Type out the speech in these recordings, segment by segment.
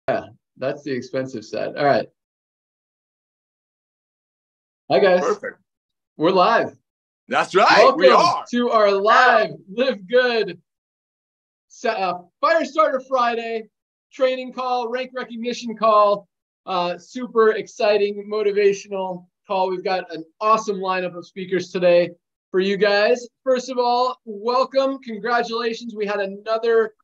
Yeah, that's the expensive side. All right. Hi, guys. Perfect. We're live. That's right. Welcome we are. to our live LiveGood Firestarter-Friday training call, rank recognition call. Super exciting, motivational call. We've got an awesome lineup of speakers today for you guys. First of all, welcome. Congratulations. We had another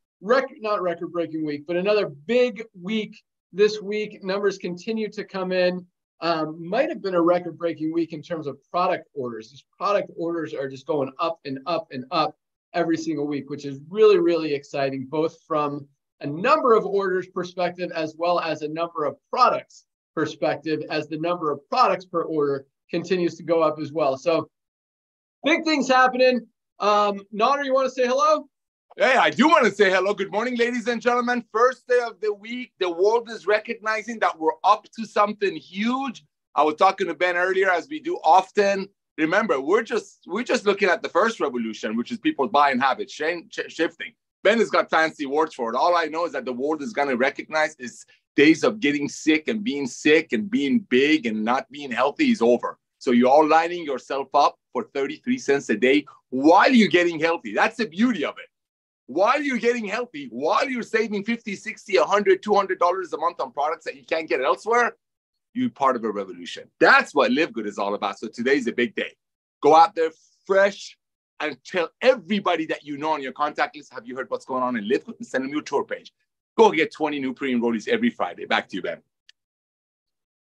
not record-breaking week, but another big week this week. Numbers continue to come in. Might have been a record-breaking week in terms of product orders. These product orders are just going up and up and up every single week, which is really, really exciting, both from a number of orders perspective as well as a number of products perspective, as the number of products per order continues to go up as well. So big things happening. Nader, you want to say hello? Hey, I do want to say hello. Good morning, ladies and gentlemen. First day of the week. The world is recognizing that we're up to something huge. I was talking to Ben earlier, as we do often. Remember, we're just looking at the first revolution, which is people's buying habits shifting. Ben has got fancy words for it. All I know is that the world is going to recognize is days of getting sick and being big and not being healthy is over. So you're all lining yourself up for 33 cents a day while you're getting healthy. That's the beauty of it. While you're getting healthy, while you're saving $50, $60, $100, $200 a month on products that you can't get elsewhere, you're part of a revolution. That's what LiveGood is all about. So today's a big day. Go out there fresh and tell everybody that you know on your contact list, have you heard what's going on in LiveGood? And send them your tour page. Go get 20 new pre-enrollees every Friday. Back to you, Ben.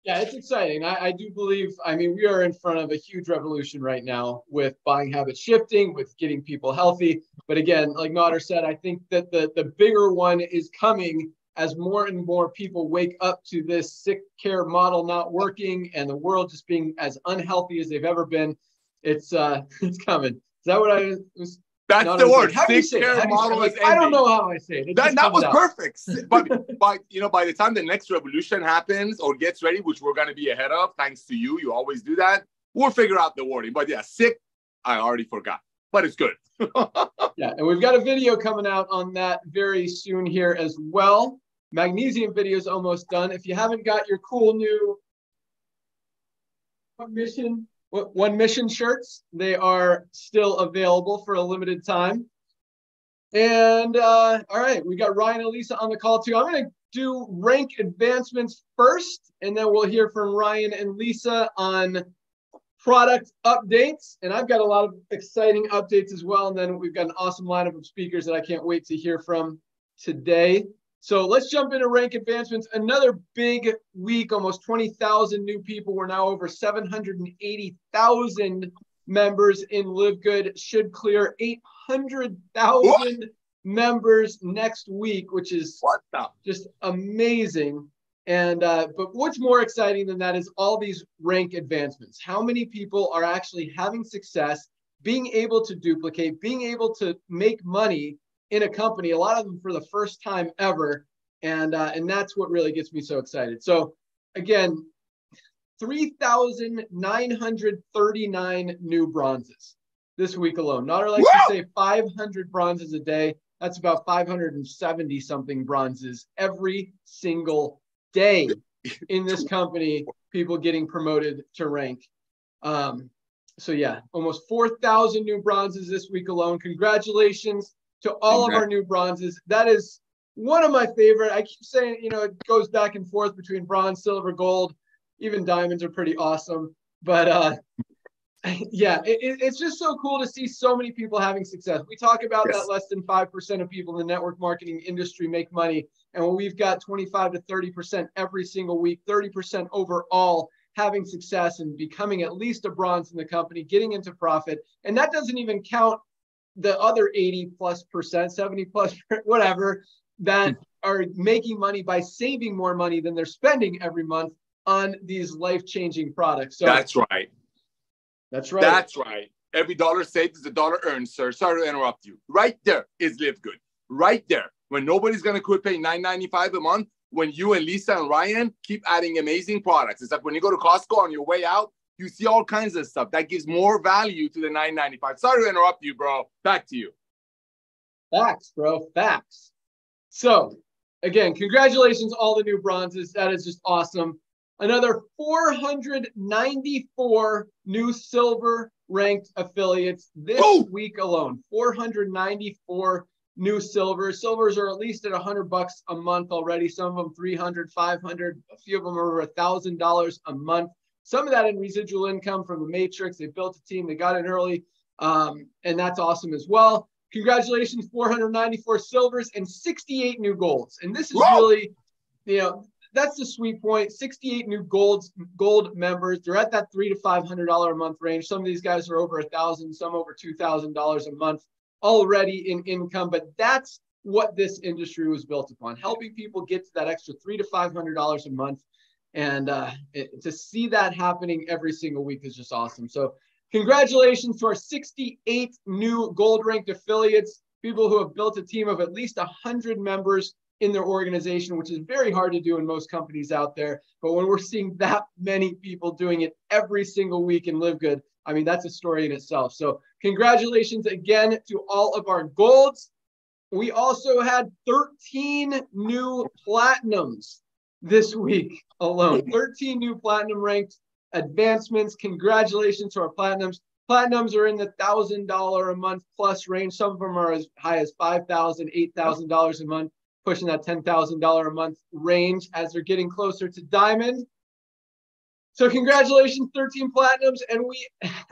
Yeah, it's exciting. I do believe, we are in front of a huge revolution right now with buying habits shifting, with getting people healthy. But again, like Nader said, I think that the bigger one is coming as more and more people wake up to this sick care model not working and the world just being as unhealthy as they've ever been. It's coming. Is that what I was? That's the word. How do you say it? Model is ending. I don't know how I say it. That was perfect. But by the time the next revolution happens or gets ready, which we're going to be ahead of, thanks to you, you always do that. We'll figure out the wording. But yeah, sick, I already forgot. But it's good. Yeah, and we've got a video coming out on that very soon here as well. Magnesium video is almost done. If you haven't got your cool new One Mission shirts, they are still available for a limited time. And all right, we got Ryan and Lisa on the call too. I'm going to do rank advancements first, and then we'll hear from Ryan and Lisa on product updates. And I've got a lot of exciting updates as well. And then we've got an awesome lineup of speakers that I can't wait to hear from today. So let's jump into rank advancements. Another big week, almost 20,000 new people. We're now over 780,000 members in LiveGood. Should clear 800,000 members next week, which is just amazing. And but what's more exciting than that is all these rank advancements. How many people are actually having success, being able to duplicate, being able to make money in a company, a lot of them for the first time ever. And that's what really gets me so excited. So again, 3,939 new bronzes this week alone. Nader likes to say 500 bronzes a day. That's about 570 something bronzes every single day in this company, people getting promoted to rank. So yeah, almost 4,000 new bronzes this week alone. Congratulations to all of our new bronzes. That is one of my favorite. I keep saying, it goes back and forth between bronze, silver, gold. Even diamonds are pretty awesome. But yeah, it's just so cool to see so many people having success. We talk about that less than 5% of people in the network marketing industry make money. And when we've got 25 to 30% every single week, 30% overall having success and becoming at least a bronze in the company, getting into profit. And that doesn't even count the other 80+%, 70+, whatever, that are making money by saving more money than they're spending every month on these life-changing products. So That's right. That's right. That's right. Every dollar saved is a dollar earned, sir. Sorry to interrupt you. Right there is LiveGood. Right there. When nobody's going to quit paying $9.95 a month, when you and Lisa and Ryan keep adding amazing products. It's like when you go to Costco on your way out, you see all kinds of stuff that gives more value to the $9.95. Sorry to interrupt you, bro. Back to you. Facts, bro. Facts. So again, congratulations, all the new bronzes. That is just awesome. Another 494 new silver ranked affiliates this week alone. 494 new silvers. Silvers are at least at $100 a month already. Some of them 300, 500. A few of them are over $1,000 a month. Some of that in residual income from the Matrix. They built a team. They got in early, and that's awesome as well. Congratulations, 494 silvers and 68 new golds. And this is really, that's the sweet point. 68 new gold members. They're at that $300 to $500 a month range. Some of these guys are over $1,000, some over $2,000 a month already in income. But that's what this industry was built upon, helping people get to that extra $300 to $500 a month. And to see that happening every single week is just awesome. So congratulations to our 68 new gold ranked affiliates, people who have built a team of at least 100 members in their organization, which is very hard to do in most companies out there. But when we're seeing that many people doing it every single week in LiveGood, I mean, that's a story in itself. So congratulations again to all of our golds. We also had 13 new platinums this week alone. 13 new platinum ranked advancements. Congratulations to our platinums. Platinums are in the $1,000 a month plus range. Some of them are as high as $5,000, $8,000 a month, pushing that $10,000 a month range as they're getting closer to diamond. So congratulations, 13 platinums. And we,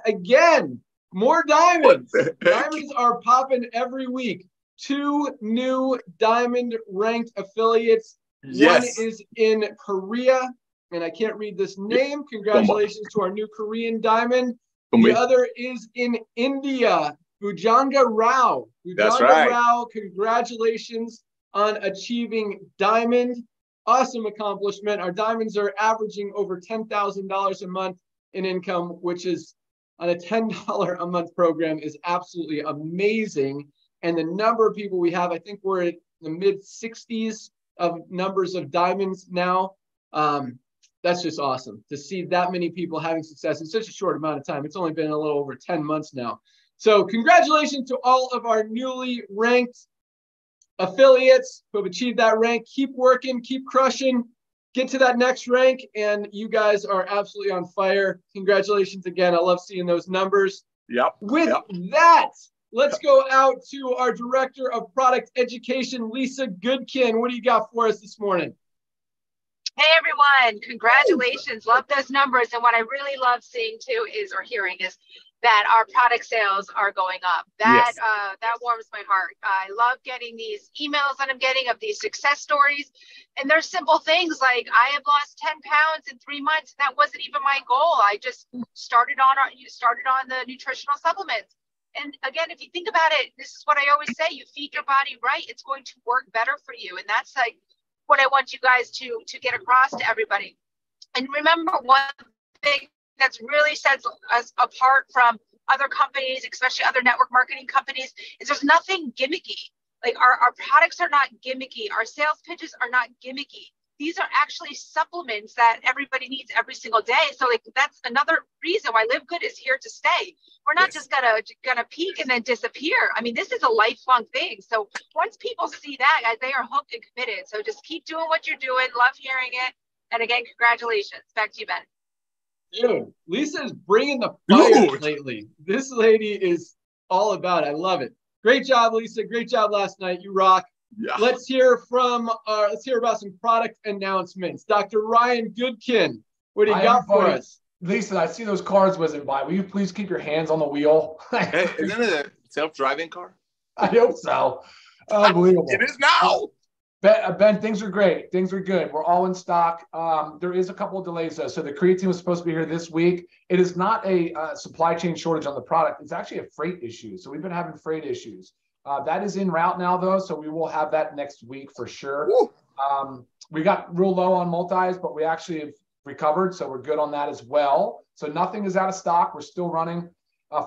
again, more diamonds. Diamonds are popping every week. 2 new diamond ranked affiliates. Yes. One is in Korea, and I can't read this name. Congratulations to our new Korean diamond. The other is in India, Bhujanga Rao. That's right. Rao, congratulations on achieving diamond. Awesome accomplishment. Our diamonds are averaging over $10,000 a month in income, which is on a $10 a month program is absolutely amazing. And the number of people we have, I think we're at the mid 60s of numbers of diamonds now. That's just awesome to see that many people having success in such a short amount of time. It's only been a little over 10 months now. So congratulations to all of our newly ranked affiliates who have achieved that rank. Keep working, keep crushing, get to that next rank. And you guys are absolutely on fire. Congratulations again. I love seeing those numbers. With that, let's go out to our Director of Product Education, Lisa Goodkin. What do you got for us this morning? Hey everyone, congratulations. Love those numbers. And what I really love seeing too is, or hearing is, that our product sales are going up. That warms my heart. I love getting these emails that I'm getting of these success stories. And there's simple things like, I have lost 10 pounds in 3 months. And that wasn't even my goal. I just started on the nutritional supplements. And again, if you think about it, this is what I always say, you feed your body right, it's going to work better for you. And that's like what I want you guys to get across to everybody. And remember, one thing that's really sets us apart from other companies, especially other network marketing companies, is there's nothing gimmicky. Like our products are not gimmicky. Our sales pitches are not gimmicky. These are actually supplements that everybody needs every single day. So like that's another reason why LiveGood is here to stay. We're not just gonna peak and then disappear. I mean, this is a lifelong thing. So once people see that, guys, they are hooked and committed. So just keep doing what you're doing. Love hearing it. And again, congratulations. Back to you, Ben. Dude, Lisa is bringing the fire lately. This lady is all about it. I love it. Great job, Lisa. Great job last night. You rock. Yeah. Let's hear about some product announcements. Dr. Ryan Goodkin, what do you got for us? Lisa, I see those cars whizzing by. Will you please keep your hands on the wheel? Hey, isn't it a self-driving car? I hope so. Unbelievable. It is now. Ben, things are great. Things are good. We're all in stock. There is a couple of delays, though. So the creatine was supposed to be here this week. It is not a supply chain shortage on the product. It's actually a freight issue. So we've been having freight issues. That is en route now, though. So we will have that next week for sure. We got real low on multis, but we actually have recovered. So we're good on that as well. So nothing is out of stock. We're still running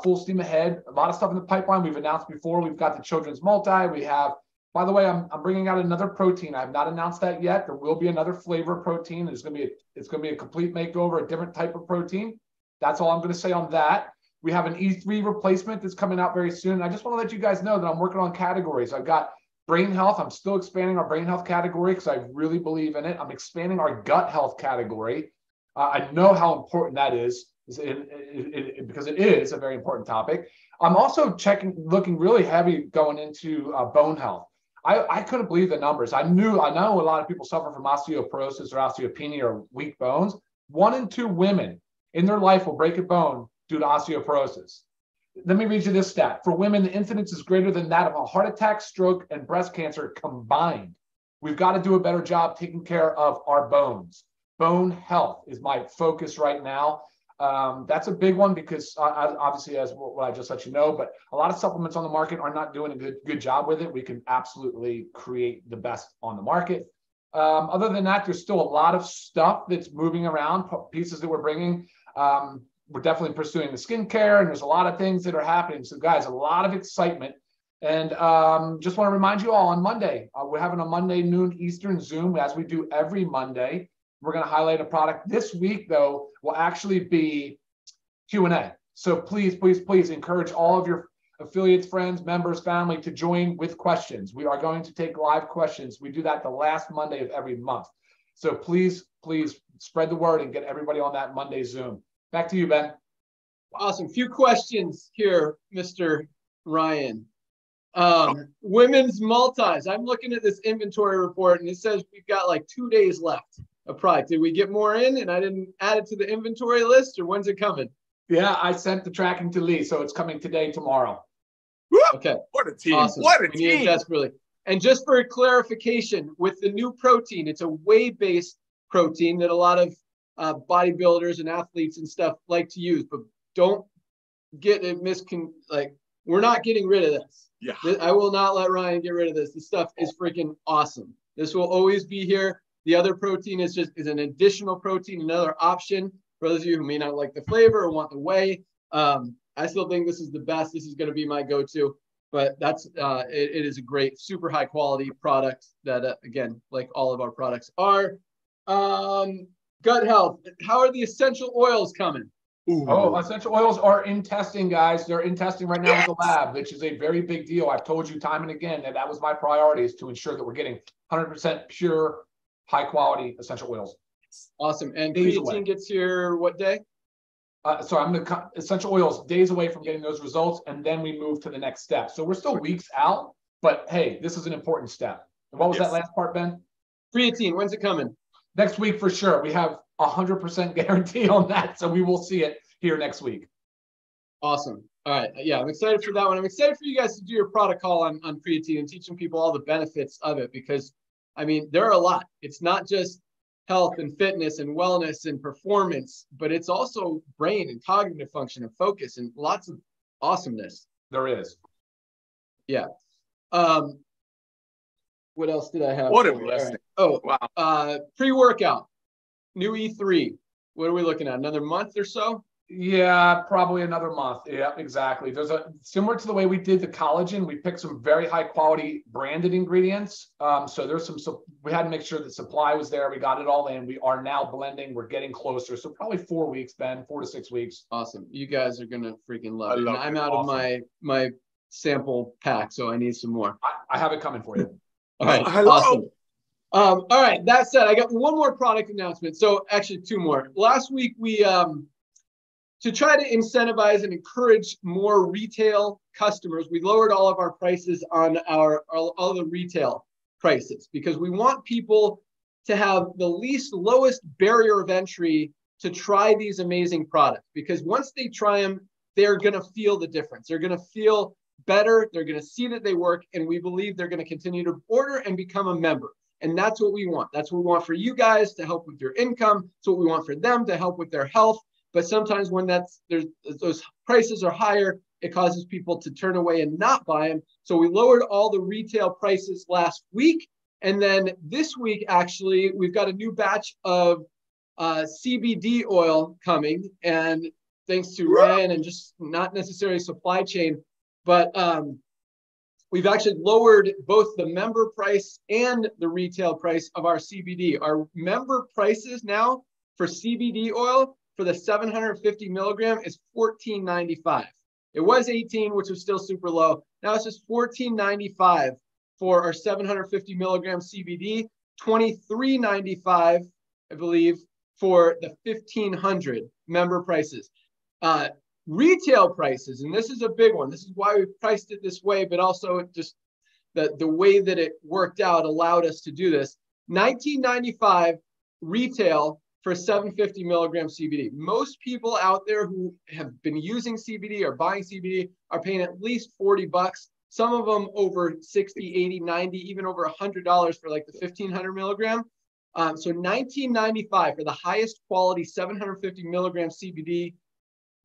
full steam ahead. A lot of stuff in the pipeline. We've announced before. We've got the children's multi. We have, by the way, I'm bringing out another protein. I have not announced that yet. There will be another flavor protein. It's going to be a complete makeover, a different type of protein. That's all I'm going to say on that. We have an E3 replacement that's coming out very soon. I just want to let you guys know that I'm working on categories. I've got Brain health, I'm still expanding our brain health category because I really believe in it. I'm expanding our gut health category. I know how important that is because it is a very important topic. I'm also looking really heavy going into bone health. I couldn't believe the numbers. I know a lot of people suffer from osteoporosis or osteopenia or weak bones. 1 in 2 women in their life will break a bone due to osteoporosis. Let me read you this stat. For women, the incidence is greater than that of a heart attack, stroke, and breast cancer combined. We've got to do a better job taking care of our bones. Bone health is my focus right now. That's a big one because obviously, as what I just let you know, but a lot of supplements on the market are not doing a good job with it. We can absolutely create the best on the market. Other than that, there's still a lot of stuff that's moving around, pieces that we're bringing. We're definitely pursuing the skincare, and there's a lot of things that are happening. So guys, a lot of excitement. And just want to remind you all on Monday, we're having a Monday noon Eastern Zoom as we do every Monday. We're going to highlight a product. This week, though, will actually be Q&A. So please, please, please encourage all of your affiliates, friends, members, family to join with questions. We are going to take live questions. We do that the last Monday of every month. So please, please spread the word and get everybody on that Monday Zoom. Back to you, Ben. Awesome. Few questions here, Mr. Ryan. Women's multis. I'm looking at this inventory report and it says we've got like 2 days left of product. Did we get more in and I didn't add it to the inventory list, or when's it coming? Yeah, I sent the tracking to Lee, so it's coming today, tomorrow. Okay. What a team. Awesome. What a we need team. it desperately. And just for clarification, with the new protein, it's a whey-based protein that a lot of bodybuilders and athletes and stuff like to use, but don't get it we're not getting rid of this. Yeah. I will not let Ryan get rid of this. This stuff is freaking awesome. This will always be here. The other protein is an additional protein, another option for those of you who may not like the flavor or want the whey. I still think this is the best. This is going to be my go-to, but that's it is a great, super high quality product that again, like all of our products are. Gut health. How are the essential oils coming? Ooh. Oh, essential oils are in testing, guys. They're in testing right now with the lab, which is a very big deal. I've told you time and again that was my priority, is to ensure that we're getting 100% pure, high quality essential oils. Awesome. And creatine gets here what day? So I'm going to essential oils days away from getting those results, and then we move to the next step. So we're still weeks out, but hey, this is an important step. And what was that last part, Ben? Creatine, when's it coming? Next week for sure. We have 100% guarantee on that, so we will see it here next week. Awesome. All right. Yeah, I'm excited for that one. I'm excited for you guys to do your product call on creatine and teaching people all the benefits of it, because, I mean, there are a lot. It's not just health and fitness and wellness and performance, but it's also brain and cognitive function and focus and lots of awesomeness. There is. Yeah. What else did I have? What a blessing. Right. Oh, wow. Pre-workout, new E3. What are we looking at? Another month or so? Yeah, probably another month. Yeah, exactly. There's similar to the way we did the collagen. We picked some very high quality branded ingredients. So there's we had to make sure the supply was there. We got it all in. We are now blending. We're getting closer. So probably 4 weeks, Ben, 4 to 6 weeks. Awesome. You guys are going to freaking love it. And I'm out of my sample pack, so I need some more. I have it coming for you. All right. Awesome. All right. That said, I got one more product announcement. So actually 2 more. Last week, we, to try to incentivize and encourage more retail customers, we lowered all of our prices on all the retail prices, because we want people to have the lowest barrier of entry to try these amazing products. Because once they try them, they're going to feel the difference. They're going to feel better. They're going to see that they work. And we believe they're going to continue to order and become a member. And that's what we want. That's what we want for you guys, to help with your income. It's what we want for them, to help with their health. But sometimes when those prices are higher, it causes people to turn away and not buy them. So we lowered all the retail prices last week. And then this week, actually, we've got a new batch of CBD oil coming. And thanks to Ryan, and just not necessarily supply chain, but we've actually lowered both the member price and the retail price of our CBD. Our member prices now for CBD oil for the 750 milligram is $14.95. It was $18, which was still super low. Now it's just $14.95 for our 750 milligram CBD, $23.95, I believe, for the 1500 member prices. Retail prices, and this is a big one. This is why we priced it this way, but also just the way that it worked out allowed us to do this. $19.95 retail for 750 milligram CBD. Most people out there who have been using CBD or buying CBD are paying at least 40 bucks. Some of them over 60, 80, 90, even over $100 for like the 1500 milligram. So $19.95 for the highest quality 750 milligram CBD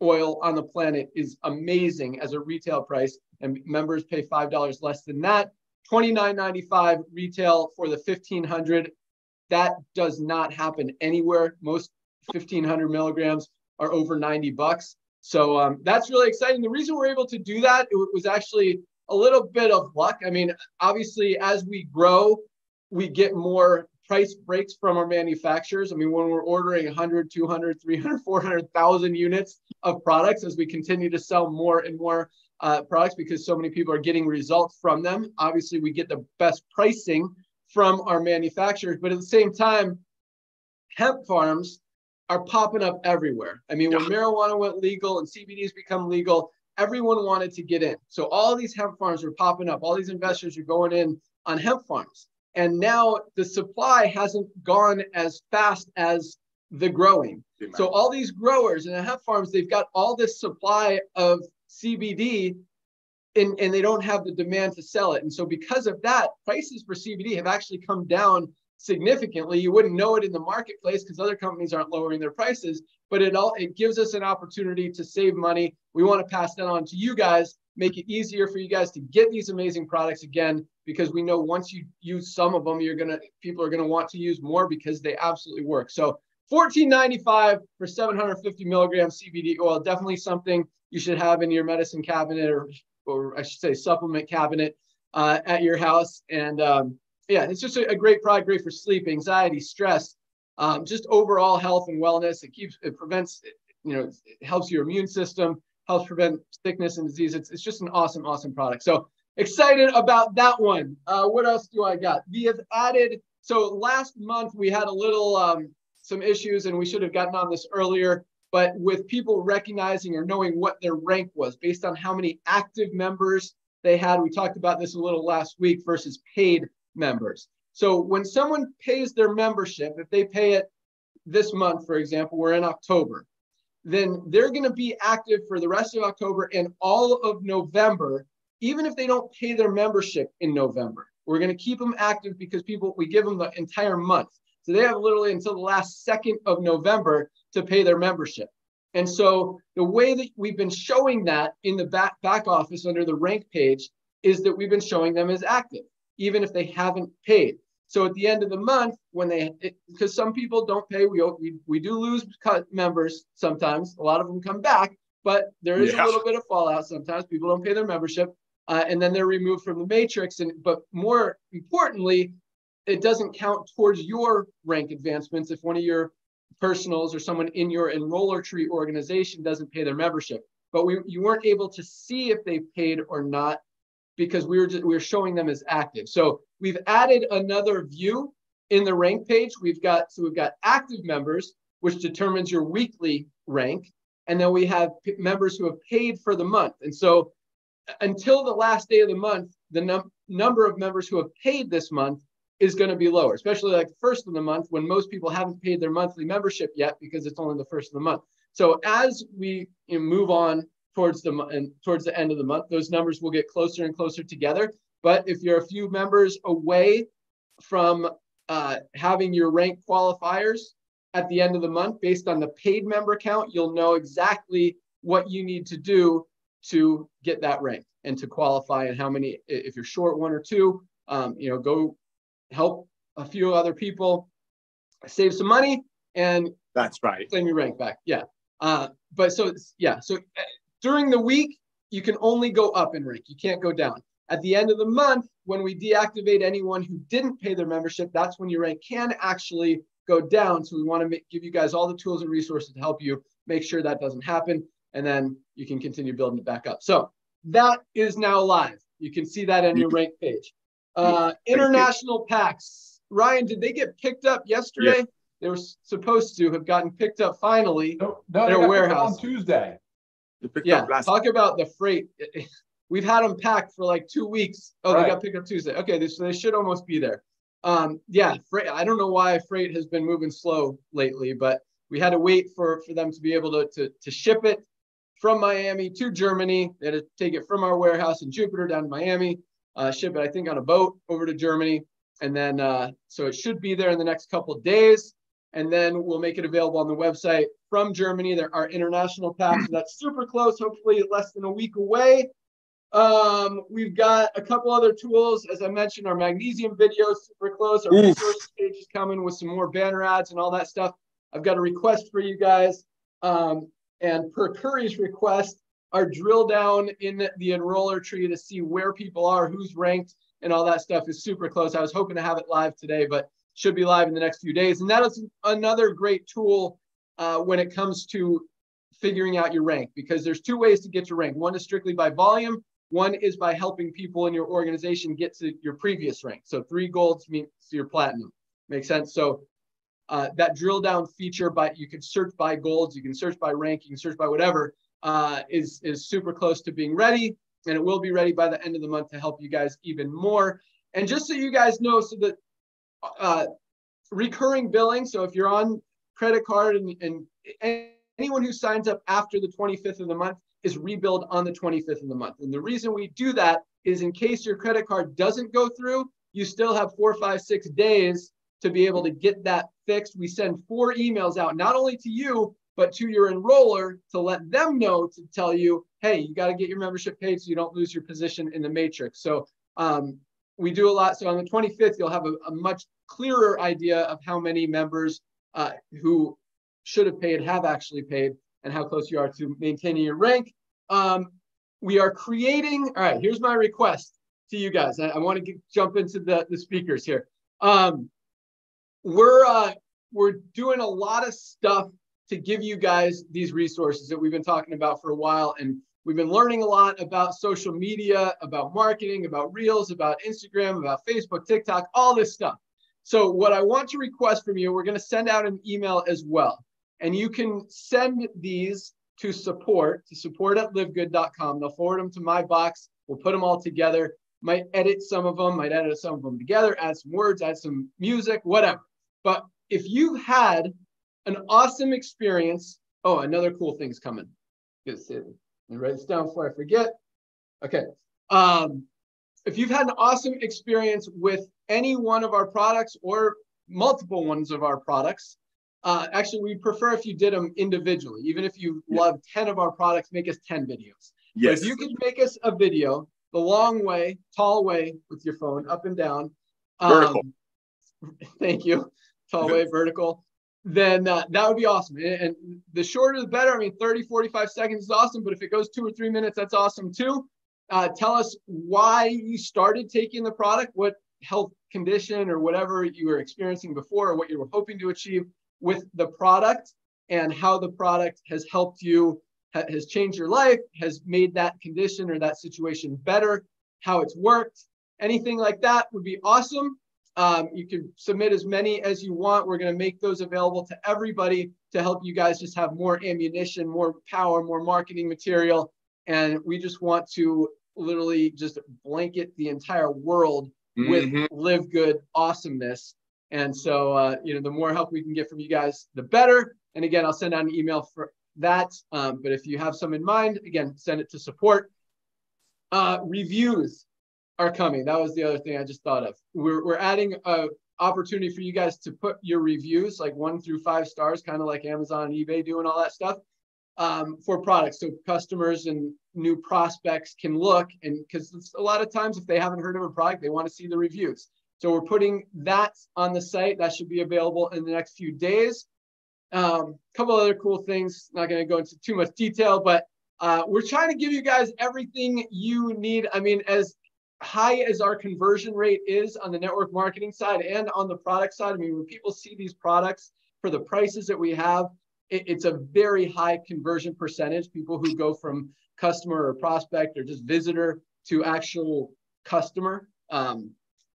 oil on the planet is amazing as a retail price, and members pay $5 less than that. $29.95 retail for the 1500. That does not happen anywhere. Most 1500 milligrams are over 90 bucks. So that's really exciting. The reason we're able to do that, it was actually a little bit of luck. I mean, obviously, as we grow, we get more price breaks from our manufacturers. I mean, when we're ordering 100, 200, 300, 400,000 units of products, as we continue to sell more and more products because so many people are getting results from them, obviously we get the best pricing from our manufacturers. But at the same time, hemp farms are popping up everywhere. I mean, when marijuana went legal and CBDs become legal, everyone wanted to get in. So all these hemp farms are popping up. All these investors are going in on hemp farms. And now the supply hasn't gone as fast as the growing. So all these growers and the hemp farms, they've got all this supply of CBD and they don't have the demand to sell it. And so because of that, prices for CBD have actually come down significantly. You wouldn't know it in the marketplace because other companies aren't lowering their prices, but it gives us an opportunity to save money. We want to pass that on to you guys, make it easier for you guys to get these amazing products again, because we know once you use some of them, people are gonna want to use more because they absolutely work. So $14.95 for 750 milligrams CBD oil, definitely something you should have in your medicine cabinet, or I should say supplement cabinet at your house. And yeah, it's just a great product, great for sleep, anxiety, stress, just overall health and wellness. It prevents, it helps your immune system, helps prevent sickness and disease. It's just an awesome, awesome product. So excited about that one. What else do I got? We have added, so last month we had a little, some issues, and we should have gotten on this earlier, but with people recognizing or knowing what their rank was based on how many active members they had. We talked about this a little last week versus paid members. So when someone pays their membership, if they pay it this month, for example, we're in October, then they're going to be active for the rest of October and all of November, even if they don't pay their membership in November. We're going to keep them active because we give them the entire month. So they have literally until the last second of November to pay their membership. And so the way that we've been showing that in the back office under the rank page is that we've been showing them as active, even if they haven't paid. So at the end of the month, because some people don't pay, we do lose members sometimes. A lot of them come back, but there is a little bit of fallout sometimes. People don't pay their membership, and then they're removed from the matrix. But more importantly, it doesn't count towards your rank advancements if one of your personals or someone in your enroller tree organization doesn't pay their membership. But you weren't able to see if they paid or not because we were showing them as active. So we've added another view in the rank page. We've got active members, which determines your weekly rank. And then we have members who have paid for the month. And so until the last day of the month, the number of members who have paid this month is going to be lower, especially like the first of the month when most people haven't paid their monthly membership yet because it's only the first of the month. So as we move on towards the end of the month, those numbers will get closer and closer together. But if you're a few members away from having your rank qualifiers at the end of the month based on the paid member count, you'll know exactly what you need to do to get that rank and to qualify, and how many, if you're short one or two, go help a few other people save some money, and that's right, claim your rank back. So during the week you can only go up in rank, you can't go down. At the end of the month, when we deactivate anyone who didn't pay their membership, that's when your rank can actually go down. So we want to give you guys all the tools and resources to help you make sure that doesn't happen, and then you can continue building it back up. So that is now live. You can see that on your rank page. International packs. Ryan, did they get picked up yesterday? Yeah. They were supposed to have gotten picked up finally. No, they got warehouse on Tuesday. Yeah, talk about the freight. We've had them packed for like 2 weeks. Oh, right. They got picked up Tuesday. Okay, so they should almost be there. Yeah, freight. I don't know why freight has been moving slow lately, but we had to wait for them to be able to ship it from Miami to Germany. They had to take it from our warehouse in Jupiter down to Miami, ship it, I think, on a boat over to Germany. And then, so it should be there in the next couple of days. And then we'll make it available on the website from Germany. There are international packs. So that's super close, hopefully less than a week away. We've got a couple other tools. As I mentioned, our magnesium video is super close. Our resources page is coming with some more banner ads and all that stuff. I've got a request for you guys. And per Curry's request, our drill down in the enroller tree to see where people are, who's ranked, and all that stuff is super close. I was hoping to have it live today, but should be live in the next few days. And that is another great tool when it comes to figuring out your rank, because there's 2 ways to get your rank. One is strictly by volume. One is by helping people in your organization get to your previous rank. So 3 golds means your platinum. Makes sense? So that drill down feature, you can search by golds, you can search by rank, you can search by whatever, is super close to being ready. And it will be ready by the end of the month to help you guys even more. And just so you guys know, so that recurring billing, so if you're on credit card and anyone who signs up after the 25th of the month is rebilled on the 25th of the month. And the reason we do that is in case your credit card doesn't go through, you still have 4, 5, 6 days to be able to get that fixed. We send 4 emails out, not only to you, but to your enroller to let them know, to tell you, hey, you got to get your membership paid so you don't lose your position in the matrix. So we do a lot. So on the 25th, you'll have a much clearer idea of how many members who should have paid have actually paid and how close you are to maintaining your rank. We are creating, all right, here's my request to you guys. I want to jump into the speakers here. We're doing a lot of stuff to give you guys these resources that we've been talking about for a while. And we've been learning a lot about social media, about marketing, about Reels, about Instagram, about Facebook, TikTok, all this stuff. So what I want to request from you, we're going to send out an email as well. And you can send these to support at livegood.com. They'll forward them to my box. We'll put them all together. Might edit some of them, might edit some of them together, add some words, add some music, whatever. But if you've had an awesome experience, oh, another cool thing's coming. Let me write this down before I forget. Okay. If you've had an awesome experience with any one of our products or multiple ones of our products, actually, we prefer if you did them individually. Even if you love 10 of our products, make us 10 videos. Yes. But if you could make us a video, the long way, tall way with your phone, up and down. Vertical. Thank you. Tall way, vertical. Then that would be awesome. And the shorter, the better. I mean, 30, 45 seconds is awesome. But if it goes 2 or 3 minutes, that's awesome too. Tell us why you started taking the product, what health condition or whatever you were experiencing before, or what you were hoping to achieve with the product, and how the product has helped you, has changed your life, has made that condition or that situation better, how it's worked. Anything like that would be awesome. You can submit as many as you want. We're going to make those available to everybody to help you guys just have more ammunition, more power, more marketing material. And we just want to literally just blanket the entire world with LiveGood awesomeness. And so, the more help we can get from you guys, the better. And again, I'll send out an email for that. But if you have some in mind, again, send it to support. Reviews are coming. That was the other thing I just thought of. We're adding an opportunity for you guys to put your reviews, like 1 through 5 stars, kind of like Amazon and eBay doing all that stuff, for products. So customers and new prospects can look, and because a lot of times if they haven't heard of a product, they want to see the reviews. So we're putting that on the site. That should be available in the next few days. Couple other cool things, not going to go into too much detail, but we're trying to give you guys everything you need. I mean, as high as our conversion rate is on the network marketing side and on the product side, I mean, when people see these products for the prices that we have, it's a very high conversion percentage. People who go from customer or prospect or just visitor to actual customer.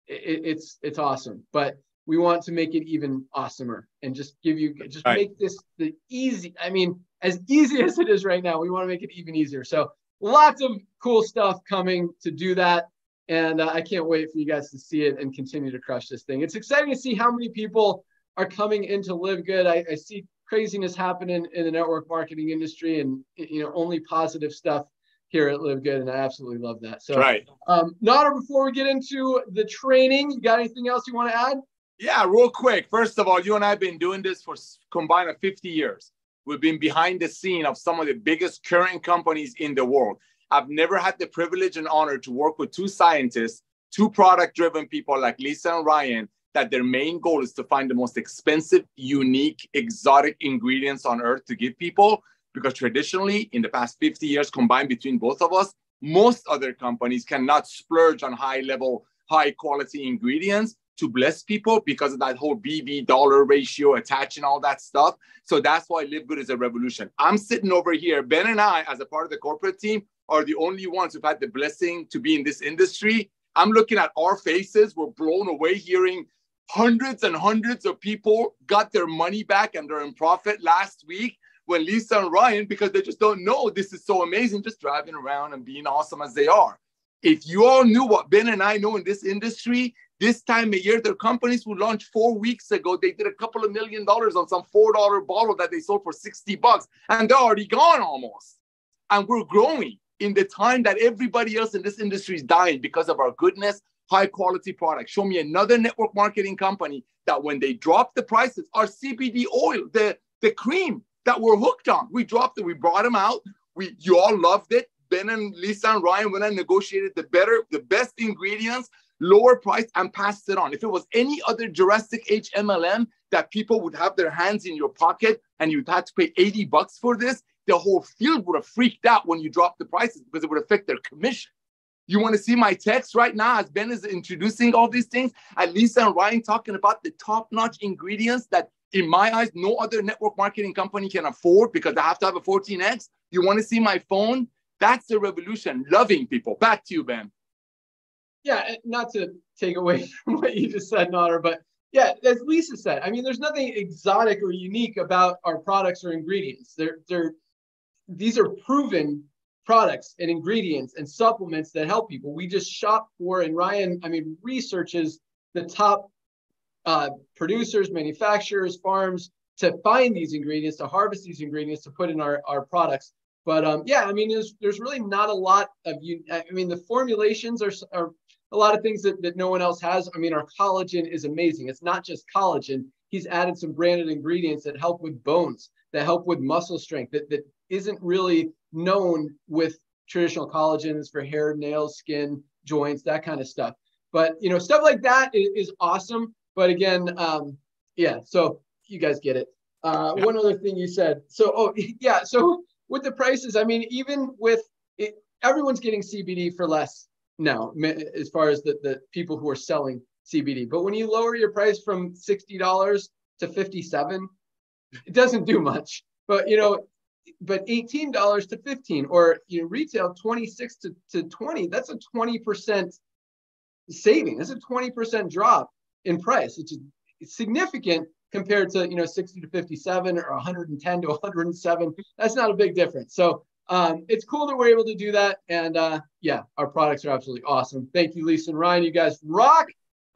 it's awesome. But we want to make it even awesomer and just make this the easy. I mean, as easy as it is right now, we want to make it even easier. So lots of cool stuff coming to do that. And I can't wait for you guys to see it and continue to crush this thing. It's exciting to see how many people are coming into LiveGood. I see craziness happening in the network marketing industry, and only positive stuff here at LiveGood, and I absolutely love that. So, Nader, before we get into the training, you got anything else you want to add? Yeah, real quick. First of all, you and I have been doing this for combined of 50 years. We've been behind the scene of some of the biggest current companies in the world. I've never had the privilege and honor to work with two scientists, two product-driven people like Lisa and Ryan, that their main goal is to find the most expensive, unique, exotic ingredients on earth to give people. Because traditionally, in the past 50 years combined between both of us, most other companies cannot splurge on high-level, high-quality ingredients to bless people because of that whole BB dollar ratio attaching all that stuff. So that's why LiveGood is a revolution. I'm sitting over here. Ben and I, as a part of the corporate team, are the only ones who've had the blessing to be in this industry. I'm looking at our faces. We're blown away hearing hundreds and hundreds of people got their money back and they're in profit last week when Lisa and Ryan, because they just don't know this is so amazing, just driving around and being awesome as they are. If you all knew what Ben and I know in this industry, this time of year, their companies who launched 4 weeks ago, they did a couple of $1 million on some $4 bottle that they sold for $60, and they're already gone almost. And we're growing in the time that everybody else in this industry is dying because of our goodness, high quality products. Show me another network marketing company that when they drop the prices, our CBD oil, the cream that we're hooked on, we dropped it, we brought them out. You all loved it. Ben and Lisa and Ryan went and negotiated the best ingredients, lower price, and passed it on. If it was any other Jurassic H MLM that people would have their hands in your pocket and you'd have to pay $80 for this, the whole field would have freaked out when you dropped the prices because it would affect their commission. You want to see my text right now as Ben is introducing all these things, and Lisa and Ryan talking about the top-notch ingredients that, in my eyes, no other network marketing company can afford because they have to have a 14X. You want to see my phone? That's the revolution. Loving people. Back to you, Ben. Yeah, not to take away from what you just said, Nader, but yeah, as Lisa said, I mean, there's nothing exotic or unique about our products or ingredients. These are proven products and ingredients and supplements that help people. We just shop for, and Ryan, I mean, researches the top producers, manufacturers, farms to find these ingredients, to harvest these ingredients, to put in our products. But yeah, I mean, there's really not a lot of I mean, the formulations are a lot of things that no one else has. I mean, our collagen is amazing. It's not just collagen. He's added some branded ingredients that help with bones, that help with muscle strength, that isn't really known with traditional collagens for hair, nails, skin, joints, that kind of stuff. But, stuff like that is awesome. But again, yeah, so you guys get it. One other thing you said. So with the prices, I mean, even with it, everyone's getting CBD for less now, as far as the people who are selling CBD. But when you lower your price from $60 to $57, it doesn't do much. But, but $18 to $15, or retail 26 to 20, that's a 20% saving. That's a 20% drop in price, which is significant compared to 60 to 57 or 110 to 107. That's not a big difference. So it's cool that we're able to do that. And yeah, our products are absolutely awesome. Thank you, Lisa and Ryan. You guys rock.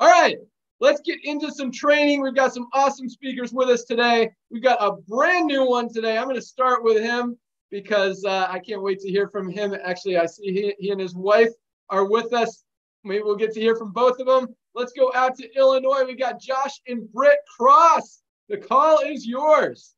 All right, let's get into some training. We've got some awesome speakers with us today. We've got a brand new one today. I'm going to start with him because I can't wait to hear from him. Actually, I see he and his wife are with us. Maybe we'll get to hear from both of them. Let's go out to Illinois. We got Josh and Britt Cross. The call is yours.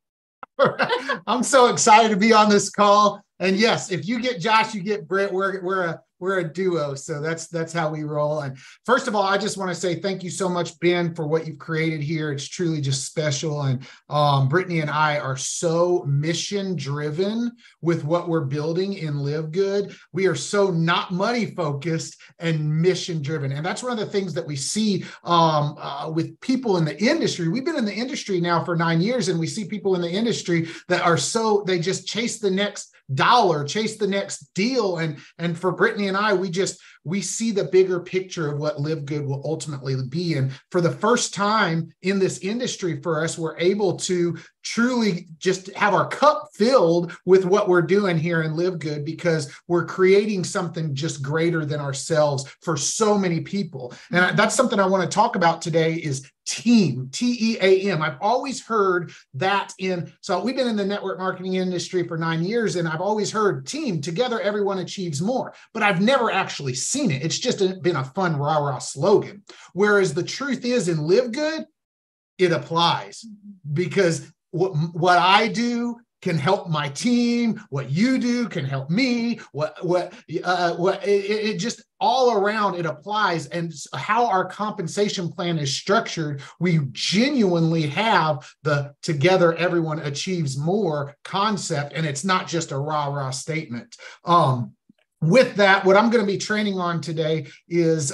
I'm so excited to be on this call. And yes, if you get Josh, you get Britt. We're a duo, so that's how we roll. And first of all, I just want to say thank you so much, Ben, for what you've created here. It's truly just special. And Brittany and I are so mission driven with what we're building in LiveGood. We are so not money focused and mission driven. And that's one of the things that we see with people in the industry. We've been in the industry now for 9 years, and we see people in the industry that are they just chase the next dollar, chase the next deal. And for Brittany and I, we see the bigger picture of what LiveGood will ultimately be. And for the first time in this industry for us, we're able to truly just have our cup filled with what we're doing here in LiveGood, because we're creating something just greater than ourselves for so many people. And that's something I want to talk about today is team, T-E-A-M. I've always heard that so we've been in the network marketing industry for 9 years, and I've always heard team, together everyone achieves more, but I've never actually seen it. It's just been a fun rah-rah slogan. Whereas the truth is in LiveGood, it applies, because what I do can help my team. What you do can help me. It just all around it applies. And how our compensation plan is structured, we genuinely have the together everyone achieves more concept, and it's not just a rah-rah statement. With that, what I'm going to be training on today is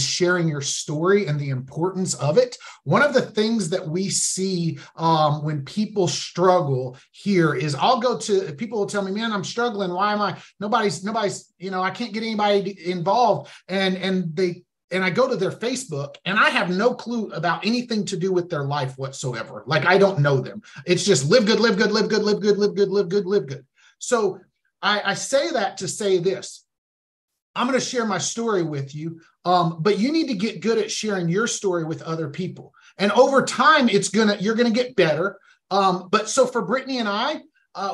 sharing your story and the importance of it. One of the things that we see when people struggle here is people will tell me, man, I'm struggling. Why am I? Nobody's, I can't get anybody involved. And I go to their Facebook and I have no clue about anything to do with their life whatsoever. Like, I don't know them. It's just live good, live good, live good, live good, live good, live good, live good. So I say that to say this. I'm going to share my story with you, but you need to get good at sharing your story with other people. And over time, you're going to get better. But so for Brittany and I,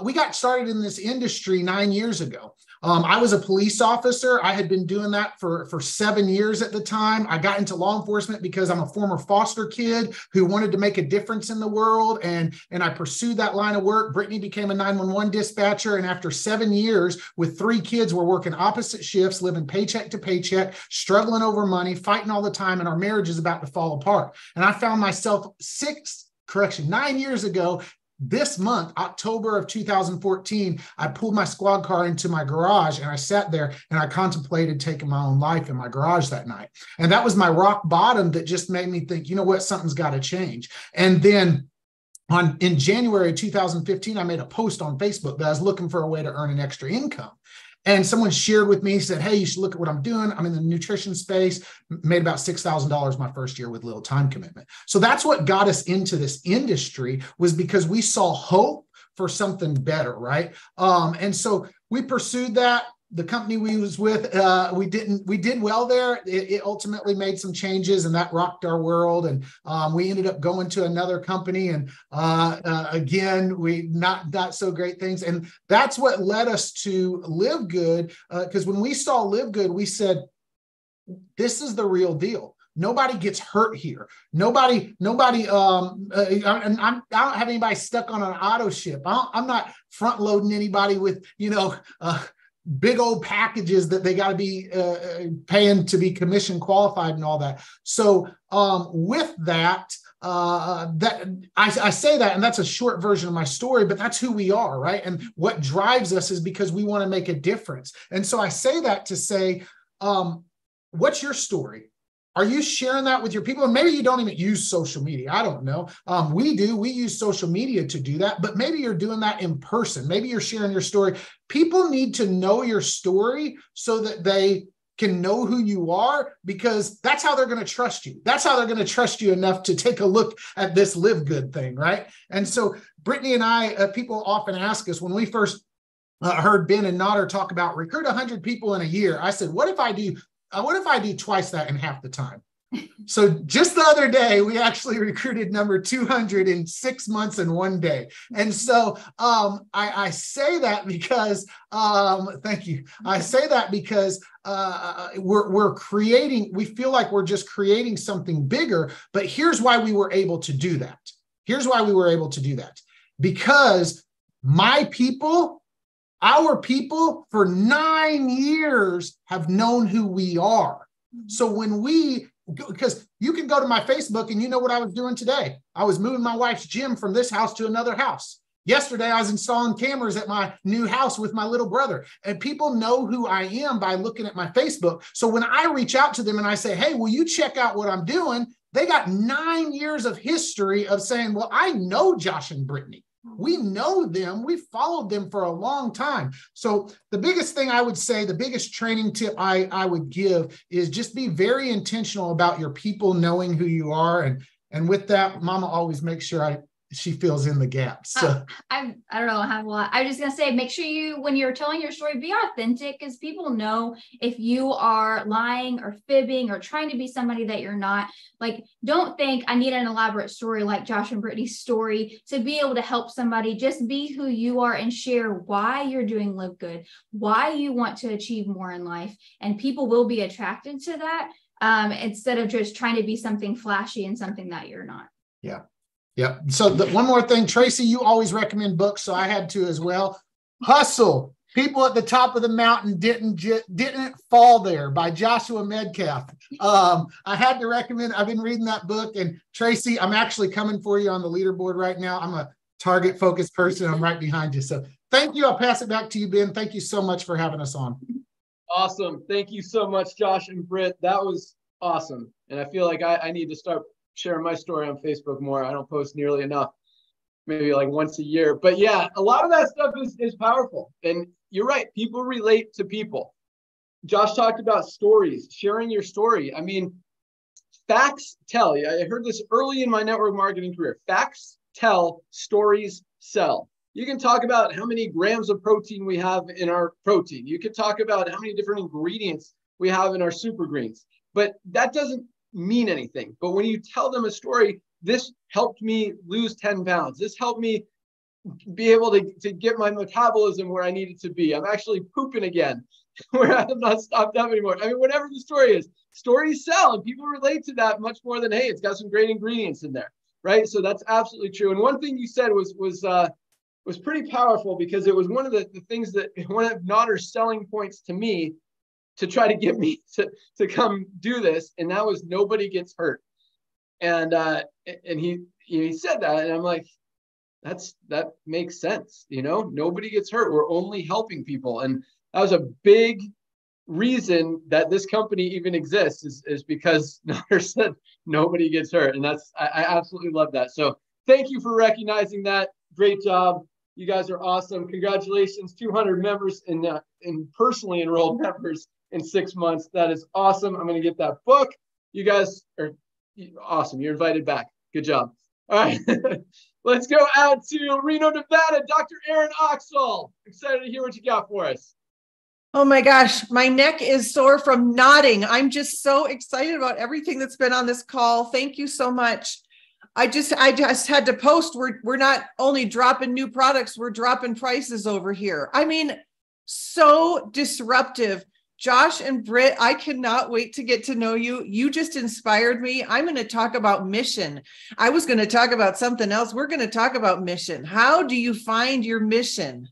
we got started in this industry 9 years ago. I was a police officer. I had been doing that for 7 years at the time. I got into law enforcement because I'm a former foster kid who wanted to make a difference in the world. And I pursued that line of work. Brittany became a 911 dispatcher. And after 7 years with 3 kids, we're working opposite shifts, living paycheck to paycheck, struggling over money, fighting all the time. And our marriage is about to fall apart. And I found myself 9 years ago, this month, October of 2014, I pulled my squad car into my garage and I sat there and I contemplated taking my own life in my garage that night. And that was my rock bottom that just made me think, you know what, something's got to change. And then in January 2015, I made a post on Facebook that I was looking for a way to earn an extra income. And someone shared with me, said, hey, you should look at what I'm doing. I'm in the nutrition space, made about $6,000 my first year with little time commitment. So that's what got us into this industry, was because we saw hope for something better, right? And so we pursued that. The company we was with, we did well there. It ultimately made some changes, and that rocked our world. And we ended up going to another company, and again, we not so great things. And that's what led us to LiveGood, because when we saw LiveGood, we said, this is the real deal. Nobody gets hurt here. Nobody. I don't have anybody stuck on an auto ship. I'm not front loading anybody with, big old packages that they got to be paying to be commission qualified and all that. So with that, I say that, and that's a short version of my story, but that's who we are, right? And what drives us is because we want to make a difference. And so I say that to say, what's your story? Are you sharing that with your people? And maybe you don't even use social media. I don't know. We do. We use social media to do that, but maybe you're doing that in person. Maybe you're sharing your story. People need to know your story so that they can know who you are, because that's how they're going to trust you. That's how they're going to trust you enough to take a look at this LiveGood thing, right? And so Brittany and I, people often ask us, when we first heard Ben and Nader talk about recruit 100 people in a year, I said, what if I do twice that in half the time? So just the other day, we actually recruited number 200 in 6 months and 1 day. And so I say that because, thank you. I say that because we feel like we're just creating something bigger, but here's why we were able to do that. Because our people for 9 years have known who we are. So because you can go to my Facebook and you know what I was doing today. I was moving my wife's gym from this house to another house. Yesterday, I was installing cameras at my new house with my little brother. And people know who I am by looking at my Facebook. So when I reach out to them and I say, hey, will you check out what I'm doing? They got 9 years of history of saying, well, I know Josh and Brittany. We know them. We followed them for a long time. So the biggest thing I would say, the biggest training tip I would give is just be very intentional about your people knowing who you are. And with that, Mama always makes sure she fills in the gaps. So I don't know, I have a lot. I was just gonna say, make sure you, when you're telling your story, be authentic, because people know if you are lying or fibbing or trying to be somebody that you're not. Like, don't think I need an elaborate story like Josh and Brittany's story to be able to help somebody. Just be who you are and share why you're doing LiveGood, why you want to achieve more in life, and people will be attracted to that, instead of just trying to be something flashy and something that you're not. Yeah. Yep. So one more thing, Tracy, you always recommend books, so I had to as well. Hustle. People at the Top of the Mountain didn't fall there by Joshua Medcalf. I had to recommend, I've been reading that book, and Tracy, I'm actually coming for you on the leaderboard right now. I'm a target focused person. I'm right behind you. So thank you. I'll pass it back to you, Ben. Thank you so much for having us on. Awesome. Thank you so much, Josh and Britt. That was awesome. And I feel like I need to start sharing my story on Facebook more. I don't post nearly enough, maybe like once a year. But yeah, a lot of that stuff is powerful. And you're right. People relate to people. Josh talked about stories, sharing your story. I mean, facts tell. I heard this early in my network marketing career. Facts tell, stories sell. You can talk about how many grams of protein we have in our protein. You can talk about how many different ingredients we have in our super greens. But that doesn't mean anything. But when you tell them a story, this helped me lose 10 pounds. This helped me be able to get my metabolism where I needed to be. I'm actually pooping again, where I have not stopped up anymore. I mean, whatever the story is, stories sell, and people relate to that much more than, hey, it's got some great ingredients in there, right? So that's absolutely true. And one thing you said was pretty powerful, because it was one of the things that, one of Notter's selling points to me to try to get me to come do this, and that was nobody gets hurt. And he said that, and I'm like, that makes sense. Nobody gets hurt. We're only helping people. And that was a big reason that this company even exists, is because Notter said nobody gets hurt. And I absolutely love that. So thank you for recognizing that. Great job. You guys are awesome. Congratulations, 200 members in personally enrolled members in 6 months. That is awesome. I'm going to get that book. You guys are awesome. You're invited back. Good job. All right. Let's go out to Reno, Nevada. Dr. Aaron Oxall. Excited to hear what you got for us. Oh my gosh, my neck is sore from nodding. I'm just so excited about everything that's been on this call. Thank you so much. I just had to post. We're not only dropping new products, we're dropping prices over here. I mean, so disruptive. Josh and Britt, I cannot wait to get to know you. You just inspired me. I'm going to talk about mission. I was going to talk about something else. We're going to talk about mission. How do you find your mission?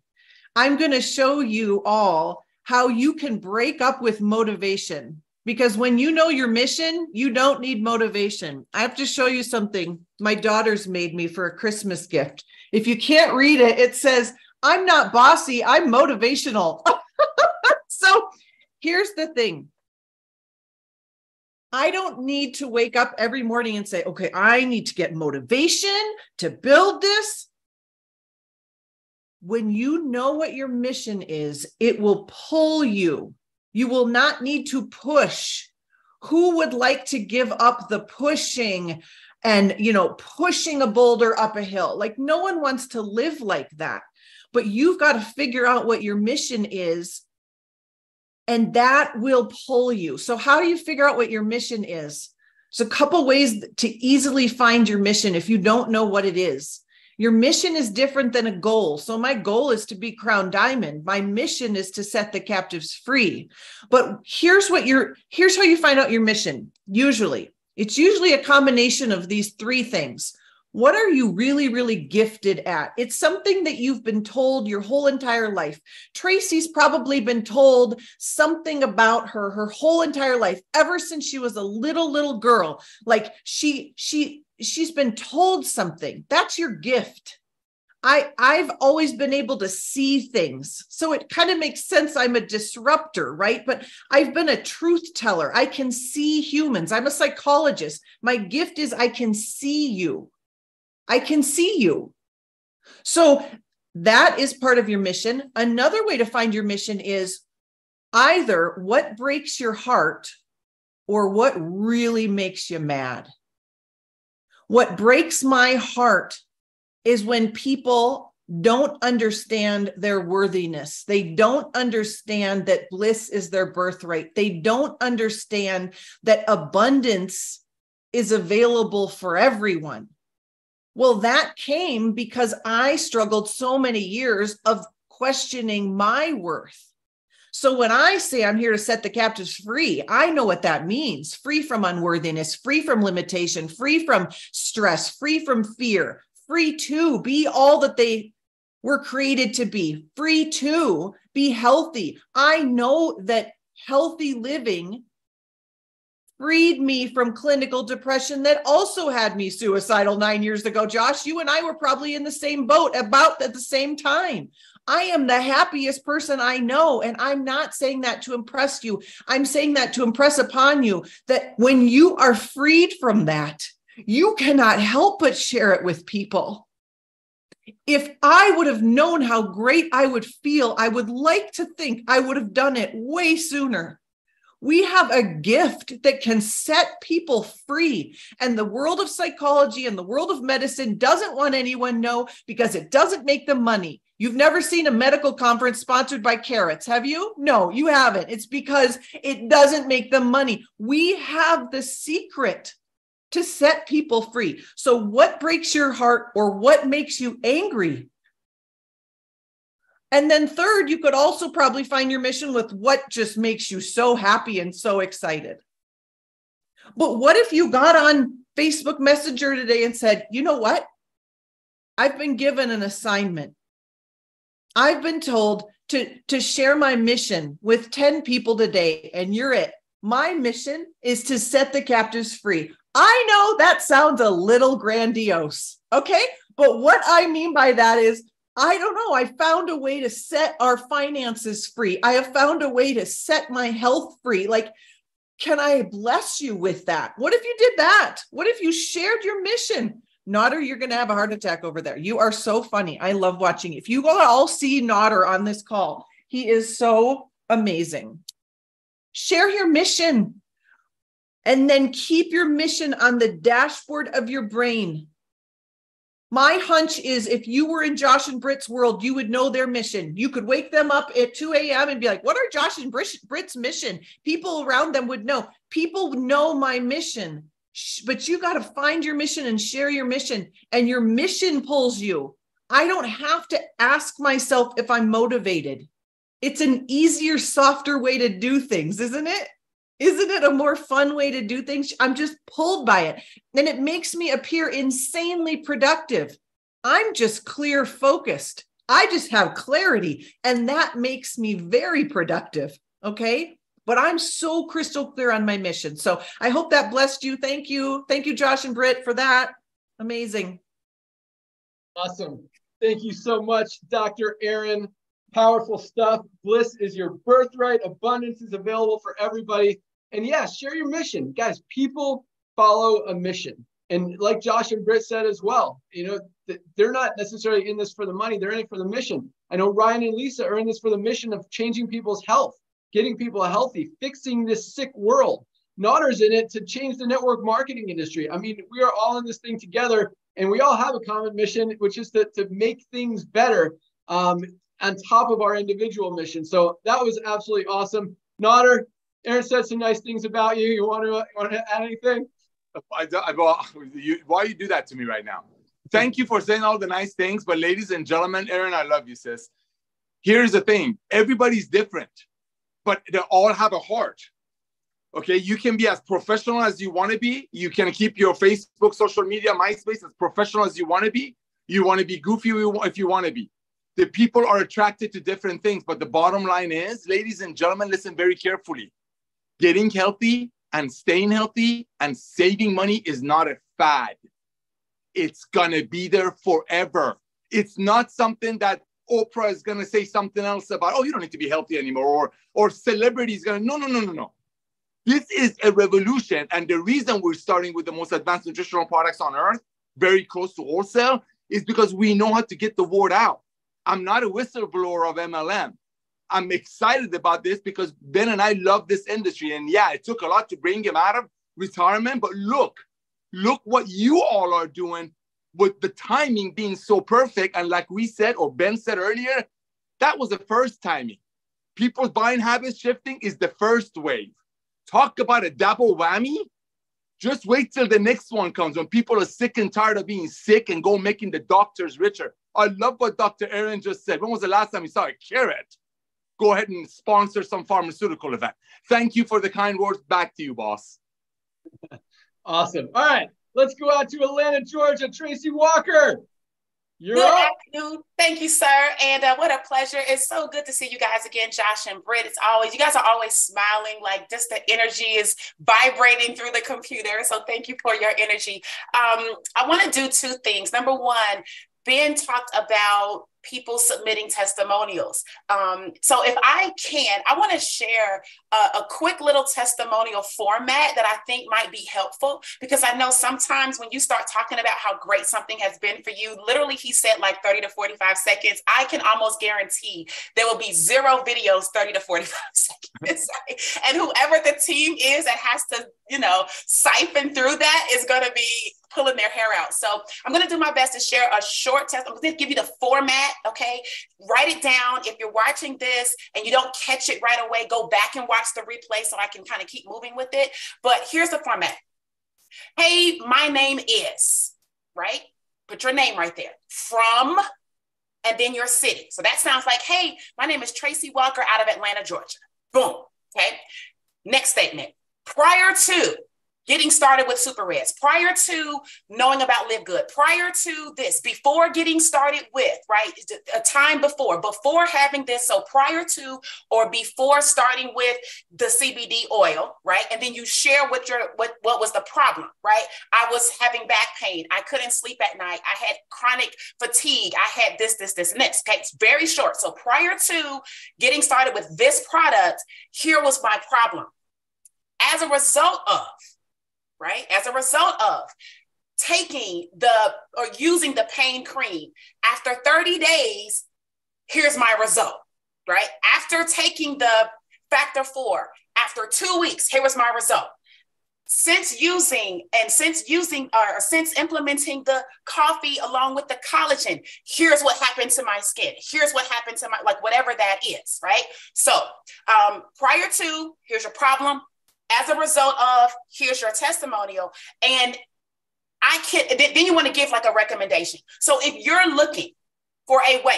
I'm going to show you all how you can break up with motivation, because when you know your mission, you don't need motivation. I have to show you something my daughters made me for a Christmas gift. If you can't read it, it says, I'm not bossy, I'm motivational. So here's the thing. I don't need to wake up every morning and say, okay, I need to get motivation to build this. When you know what your mission is, it will pull you. You will not need to push. Who would like to give up the pushing and, pushing a boulder up a hill? Like, no one wants to live like that. But you've got to figure out what your mission is, and that will pull you. So how do you figure out what your mission is? There's a couple ways to easily find your mission if you don't know what it is. Your mission is different than a goal. So my goal is to be crown diamond. My mission is to set the captives free. But here's how you find out your mission. It's usually a combination of these three things. What are you really, really gifted at? It's something that you've been told your whole entire life. Tracy's probably been told something about her whole entire life, ever since she was a little girl. Like she's been told something. That's your gift. I've always been able to see things. So it kind of makes sense. I'm a disruptor, right? But I've been a truth teller. I can see humans. I'm a psychologist. My gift is I can see you. I can see you. So that is part of your mission. Another way to find your mission is either what breaks your heart or what really makes you mad. What breaks my heart is when people don't understand their worthiness. They don't understand that bliss is their birthright. They don't understand that abundance is available for everyone. Well, that came because I struggled so many years of questioning my worth. So when I say I'm here to set the captives free, I know what that means. Free from unworthiness, free from limitation, free from stress, free from fear, free to be all that they were created to be, free to be healthy. I know that healthy living freed me from clinical depression that also had me suicidal 9 years ago. Josh, you and I were probably in the same boat about at the same time. I am the happiest person I know. And I'm not saying that to impress you. I'm saying that to impress upon you that when you are freed from that, you cannot help but share it with people. If I would have known how great I would feel, I would like to think I would have done it way sooner. We have a gift that can set people free. And the world of psychology and the world of medicine doesn't want anyone to know because it doesn't make them money. You've never seen a medical conference sponsored by carrots, have you? No, you haven't. It's because it doesn't make them money. We have the secret to set people free. So what breaks your heart or what makes you angry? And then third, you could also probably find your mission with what just makes you so happy and so excited. But what if you got on Facebook Messenger today and said, you know what? I've been given an assignment. I've been told to share my mission with 10 people today, and you're it. My mission is to set the captives free. I know that sounds a little grandiose, okay? But what I mean by that is, I don't know. I found a way to set our finances free. I have found a way to set my health free. Like, can I bless you with that? What if you did that? What if you shared your mission? Nodder, you're going to have a heart attack over there. You are so funny. I love watching. If you all see Nodder on this call, he is so amazing. Share your mission and then keep your mission on the dashboard of your brain. My hunch is if you were in Josh and Britt's world, you would know their mission. You could wake them up at 2 a.m. and be like, what are Josh and Britt's mission? People around them would know. People know my mission, but you got to find your mission and share your mission, and your mission pulls you. I don't have to ask myself if I'm motivated. It's an easier, softer way to do things, isn't it? Isn't it a more fun way to do things? I'm just pulled by it. And it makes me appear insanely productive. I'm just clear focused. I just have clarity. And that makes me very productive. Okay. But I'm so crystal clear on my mission. So I hope that blessed you. Thank you. Thank you, Josh and Britt, for that. Amazing. Awesome. Thank you so much, Dr. Erin. Powerful stuff. Bliss is your birthright. Abundance is available for everybody. And yeah, share your mission. Guys, people follow a mission. And like Josh and Britt said as well, you know, they're not necessarily in this for the money. They're in it for the mission. I know Ryan and Lisa are in this for the mission of changing people's health, getting people healthy, fixing this sick world. Nodder's in it to change the network marketing industry. I mean, we are all in this thing together, and we all have a common mission, which is to make things better on top of our individual mission. So that was absolutely awesome. Nodder, Erin said some nice things about you. You want to add anything? Why you do that to me right now? Thank you for saying all the nice things. But ladies and gentlemen, Erin, I love you, sis. Here's the thing. Everybody's different, but they all have a heart. Okay, you can be as professional as you want to be. You can keep your Facebook, social media, MySpace as professional as you want to be. You want to be goofy if you want to be. The people are attracted to different things. But the bottom line is, ladies and gentlemen, listen very carefully. Getting healthy and staying healthy and saving money is not a fad. It's going to be there forever. It's not something that Oprah is going to say something else about, oh, you don't need to be healthy anymore, or celebrities going to, no. This is a revolution. And the reason we're starting with the most advanced nutritional products on earth, very close to wholesale, is because we know how to get the word out. I'm not a whistleblower of MLM. I'm excited about this because Ben and I love this industry. And yeah, it took a lot to bring him out of retirement, but look what you all are doing with the timing being so perfect. And like we said, or Ben said earlier, that was the first timing. People's buying habits shifting is the first wave. Talk about a double whammy. Just wait till the next one comes when people are sick and tired of being sick and go making the doctors richer. I love what Dr. Aaron just said. When was the last time you saw a carrot go ahead and sponsor some pharmaceutical event? Thank you for the kind words. Back to you, boss. Awesome. All right, let's go out to Atlanta, Georgia. Tracy Walker. You're Good up. afternoon. Thank you, sir. And what a pleasure. It's so good to see you guys again, Josh and Britt. You guys are always smiling, like just the energy is vibrating through the computer. So thank you for your energy. I want to do two things. Number one, Ben talked about people submitting testimonials. So if I can, I want to share a quick little testimonial format that I think might be helpful, because I know sometimes when you start talking about how great something has been for you, literally he said like 30 to 45 seconds, I can almost guarantee there will be 0 videos 30 to 45 seconds. And whoever the team is that has to, siphon through that is going to be pulling their hair out. So I'm going to do my best to share a short test. I'm going to give you the format. Okay. Write it down. If you're watching this and you don't catch it right away, go back and watch the replay so I can kind of keep moving with it. But here's the format. Hey, my name is, right? Put your name right there. From, and then your city. So that sounds like, hey, my name is Tracy Walker out of Atlanta, Georgia. Boom. Okay. Next statement. Prior to getting started with Super Reds, prior to knowing about LiveGood, prior to this, before getting started with, right, a time before having this, so prior to or before starting with the CBD oil, right, and then you share what was the problem, right? I was having back pain. I couldn't sleep at night. I had chronic fatigue. I had this, and this. Okay, it's very short. So prior to getting started with this product, here was my problem. As a result of taking or using the pain cream, after 30 days, here's my result, right? After taking the factor 4, after 2 weeks, here was my result. Since implementing the coffee along with the collagen, here's what happened to my skin. Here's what happened to whatever that is, right? So prior to, here's your problem. As a result of, here's your testimonial. And then you want to give like a recommendation. So if you're looking for a way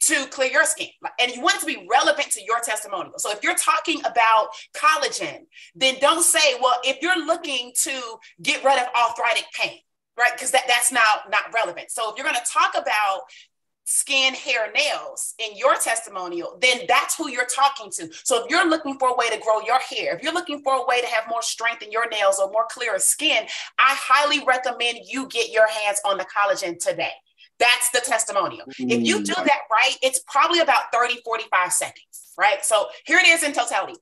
to clear your skin and you want it to be relevant to your testimonial. So if you're talking about collagen, then don't say, well, if you're looking to get rid of arthritic pain, right? Because that's not relevant. So if you're going to talk about skin, hair, nails in your testimonial, then that's who you're talking to. So if you're looking for a way to grow your hair, if you're looking for a way to have more strength in your nails or more clearer skin, I highly recommend you get your hands on the collagen today. That's the testimonial. If you do that right, it's probably about 30, 45 seconds, right? So here it is in totality.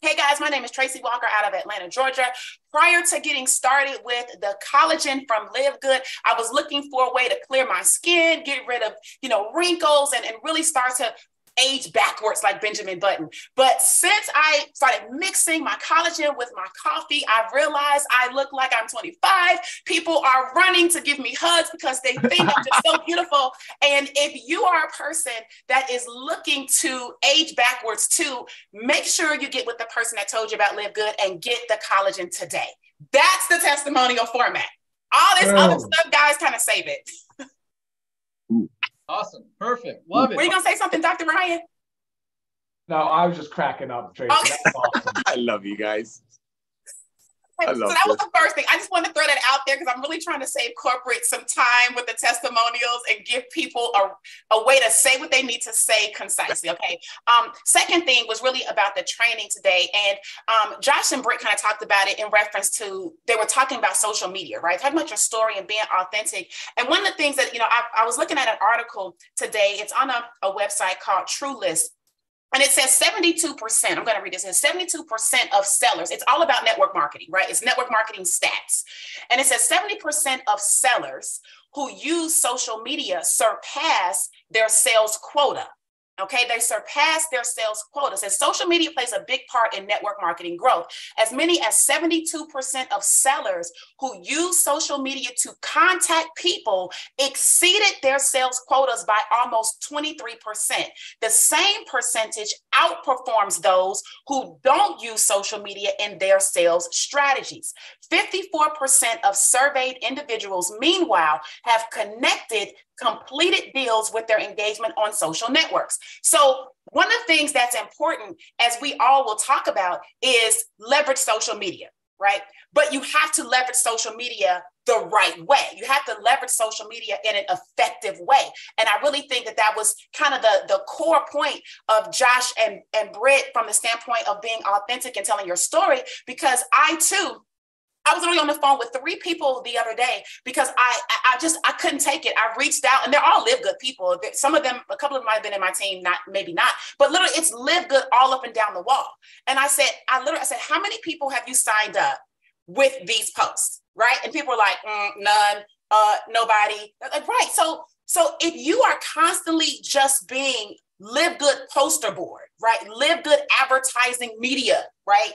Hey guys, my name is Tracy Walker out of Atlanta, Georgia. Prior to getting started with the collagen from LiveGood, I was looking for a way to clear my skin, get rid of, wrinkles and really start to age backwards like Benjamin Button. But since I started mixing my collagen with my coffee, I realized I look like I'm 25. People are running to give me hugs because they think I'm just so beautiful. And if you are a person that is looking to age backwards too, make sure you get with the person that told you about LiveGood and get the collagen today. That's the testimonial format. All this other stuff, guys, kind of save it. Awesome. Perfect. Love it. Were you going to say something, Dr. Ryan? No, I was just cracking up, Tracy. Okay. That's awesome. I love you guys. So that was the first thing. I just wanted to throw that out there because I'm really trying to save corporate some time with the testimonials and give people a way to say what they need to say concisely. Okay. Second thing was really about the training today. And Josh and Britt kind of talked about it in reference to, they were talking about social media, right? Talking about your story and being authentic. And one of the things that, I was looking at an article today. It's on a website called TrueList. And it says 72%, I'm going to read this, it says 72% of sellers, it's all about network marketing, right? It's network marketing stats. And it says 70% of sellers who use social media surpass their sales quota. Okay, they surpass their sales quotas. And social media plays a big part in network marketing growth. As many as 72% of sellers who use social media to contact people exceeded their sales quotas by almost 23%. The same percentage outperforms those who don't use social media in their sales strategies. 54% of surveyed individuals, meanwhile, have completed deals with their engagement on social networks. So one of the things that's important, as we all will talk about, is leverage social media, right? But you have to leverage social media the right way. You have to leverage social media in an effective way. And I really think that that was kind of the core point of Josh and Britt from the standpoint of being authentic and telling your story, because I was literally on the phone with 3 people the other day because I couldn't take it. I reached out, and they're all LiveGood people. Some of them, a couple of them might have been in my team, maybe not, but literally it's LiveGood all up and down the wall. And I said, how many people have you signed up with these posts? Right? And people were like, none, nobody. Like, right. So if you are constantly just being LiveGood poster board, right? LiveGood advertising media, right?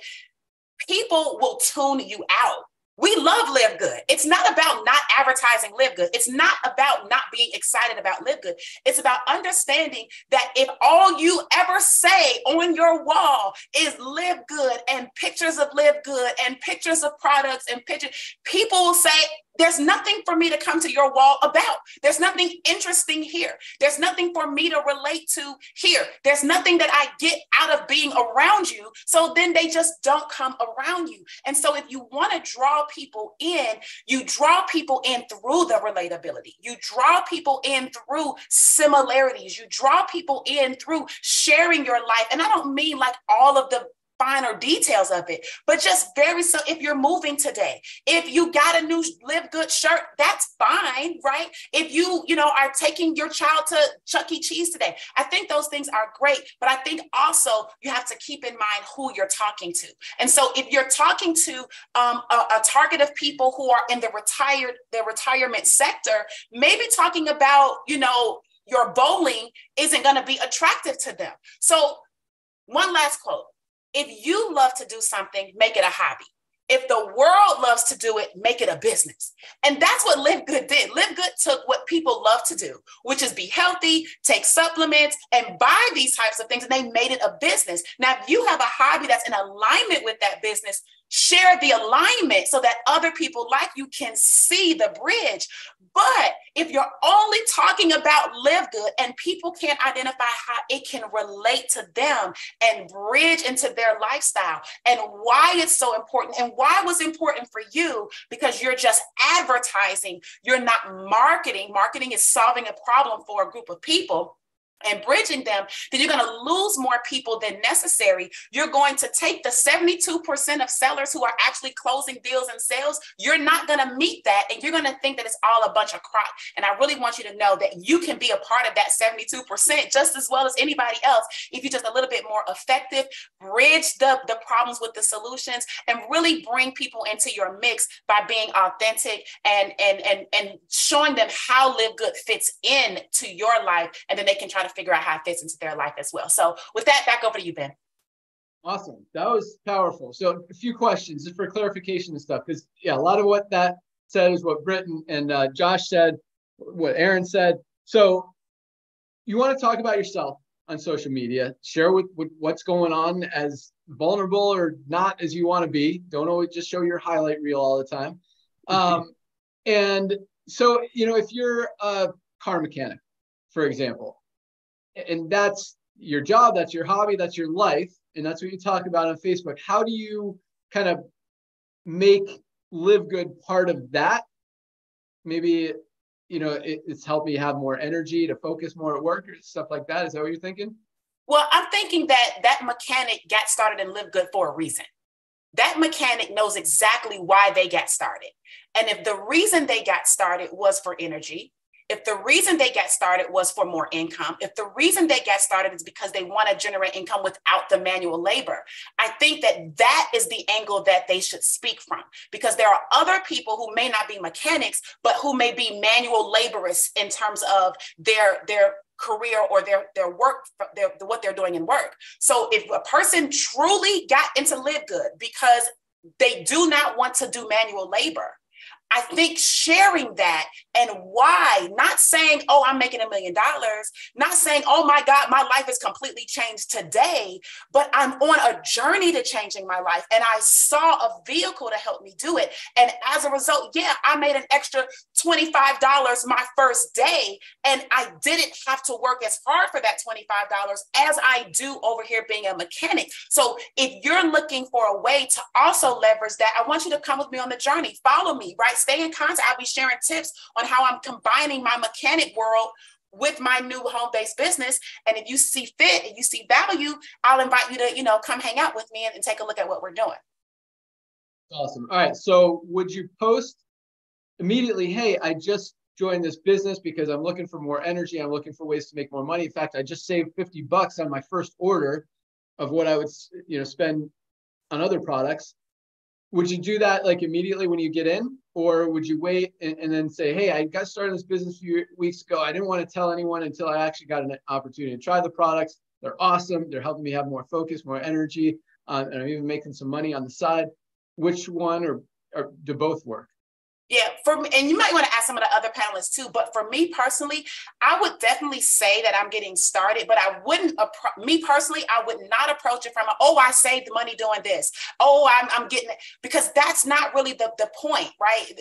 People will tune you out. We love LiveGood. It's not about not advertising LiveGood. It's not about not being excited about LiveGood. It's about understanding that if all you ever say on your wall is LiveGood and pictures of LiveGood and pictures of products and pictures, people will say, there's nothing for me to come to your wall about. There's nothing interesting here. There's nothing for me to relate to here. There's nothing that I get out of being around you. So then they just don't come around you. And so if you want to draw people in, you draw people in through the relatability. You draw people in through similarities. You draw people in through sharing your life. And I don't mean like all of the finer details of it, but just so if you're moving today, if you got a new LiveGood shirt, that's fine, right? If you are taking your child to Chuck E. Cheese today, I think those things are great, but I think also you have to keep in mind who you're talking to. And so if you're talking to a target of people who are in the retirement sector, maybe talking about, your bowling isn't going to be attractive to them. So one last quote. If you love to do something, make it a hobby. If the world loves to do it, make it a business. And that's what LiveGood did. LiveGood took what people love to do, which is be healthy, take supplements, and buy these types of things, and they made it a business. Now, if you have a hobby that's in alignment with that business, share the alignment so that other people like you can see the bridge. But if you're only talking about LiveGood and people can't identify how it can relate to them and bridge into their lifestyle and why it's so important and why it was important for you, because you're just advertising, you're not marketing. Marketing is solving a problem for a group of people and bridging them, then you're going to lose more people than necessary. You're going to take the 72% of sellers who are actually closing deals and sales. You're not going to meet that. And you're going to think that it's all a bunch of crap. And I really want you to know that you can be a part of that 72% just as well as anybody else if you're just a little bit more effective, bridge the problems with the solutions, and really bring people into your mix by being authentic and showing them how LiveGood fits in to your life. And then they can try to figure out how it fits into their life as well. So with that, back over to you, Ben. Awesome. That was powerful. So a few questions just for clarification and stuff, because a lot of what that said is what Britt and Josh said, what Aaron said. So you want to talk about yourself on social media, share with what's going on, as vulnerable or not as you want to be. Don't always just show your highlight reel all the time. And so, if you're a car mechanic, for example, and that's your job, that's your hobby, that's your life, and that's what you talk about on Facebook. How do you kind of make LiveGood part of that? Maybe, it's helped you have more energy to focus more at work or stuff like that. Is that what you're thinking? Well, I'm thinking that mechanic got started in LiveGood for a reason. That mechanic knows exactly why they got started. And if the reason they got started was for energy, If the reason they got started was for more income, if the reason they got started is because they want to generate income without the manual labor, I think that is the angle that they should speak from, because there are other people who may not be mechanics, but who may be manual laborists in terms of their career or their work, what they're doing in work. So if a person truly got into LiveGood because they do not want to do manual labor, I think sharing that and why, not saying, oh, I'm making $1 million, not saying, oh my God, my life has completely changed today, but I'm on a journey to changing my life. And I saw a vehicle to help me do it. And as a result, yeah, I made an extra $25 my first day. And I didn't have to work as hard for that $25 as I do over here being a mechanic. So if you're looking for a way to also leverage that, I want you to come with me on the journey. Follow me, right? Stay in contact. I'll be sharing tips on how I'm combining my mechanic world with my new home-based business. And if you see fit and you see value, I'll invite you to, come hang out with me and take a look at what we're doing. Awesome. All right. So would you post immediately, hey, I just joined this business because I'm looking for more energy. I'm looking for ways to make more money. In fact, I just saved $50 on my first order of what I would, spend on other products. Would you do that like immediately when you get in, or would you wait and then say, hey, I got started this business a few weeks ago. I didn't want to tell anyone until I actually got an opportunity to try the products. They're awesome. They're helping me have more focus, more energy, and I'm even making some money on the side. Which one or do both work? Yeah, and you might want to ask some of the other panelists too, but for me personally, I would definitely say that I'm getting started, but I wouldn't, me personally, I would not approach it from, I saved the money doing this. I'm getting it, because that's not really the point, right?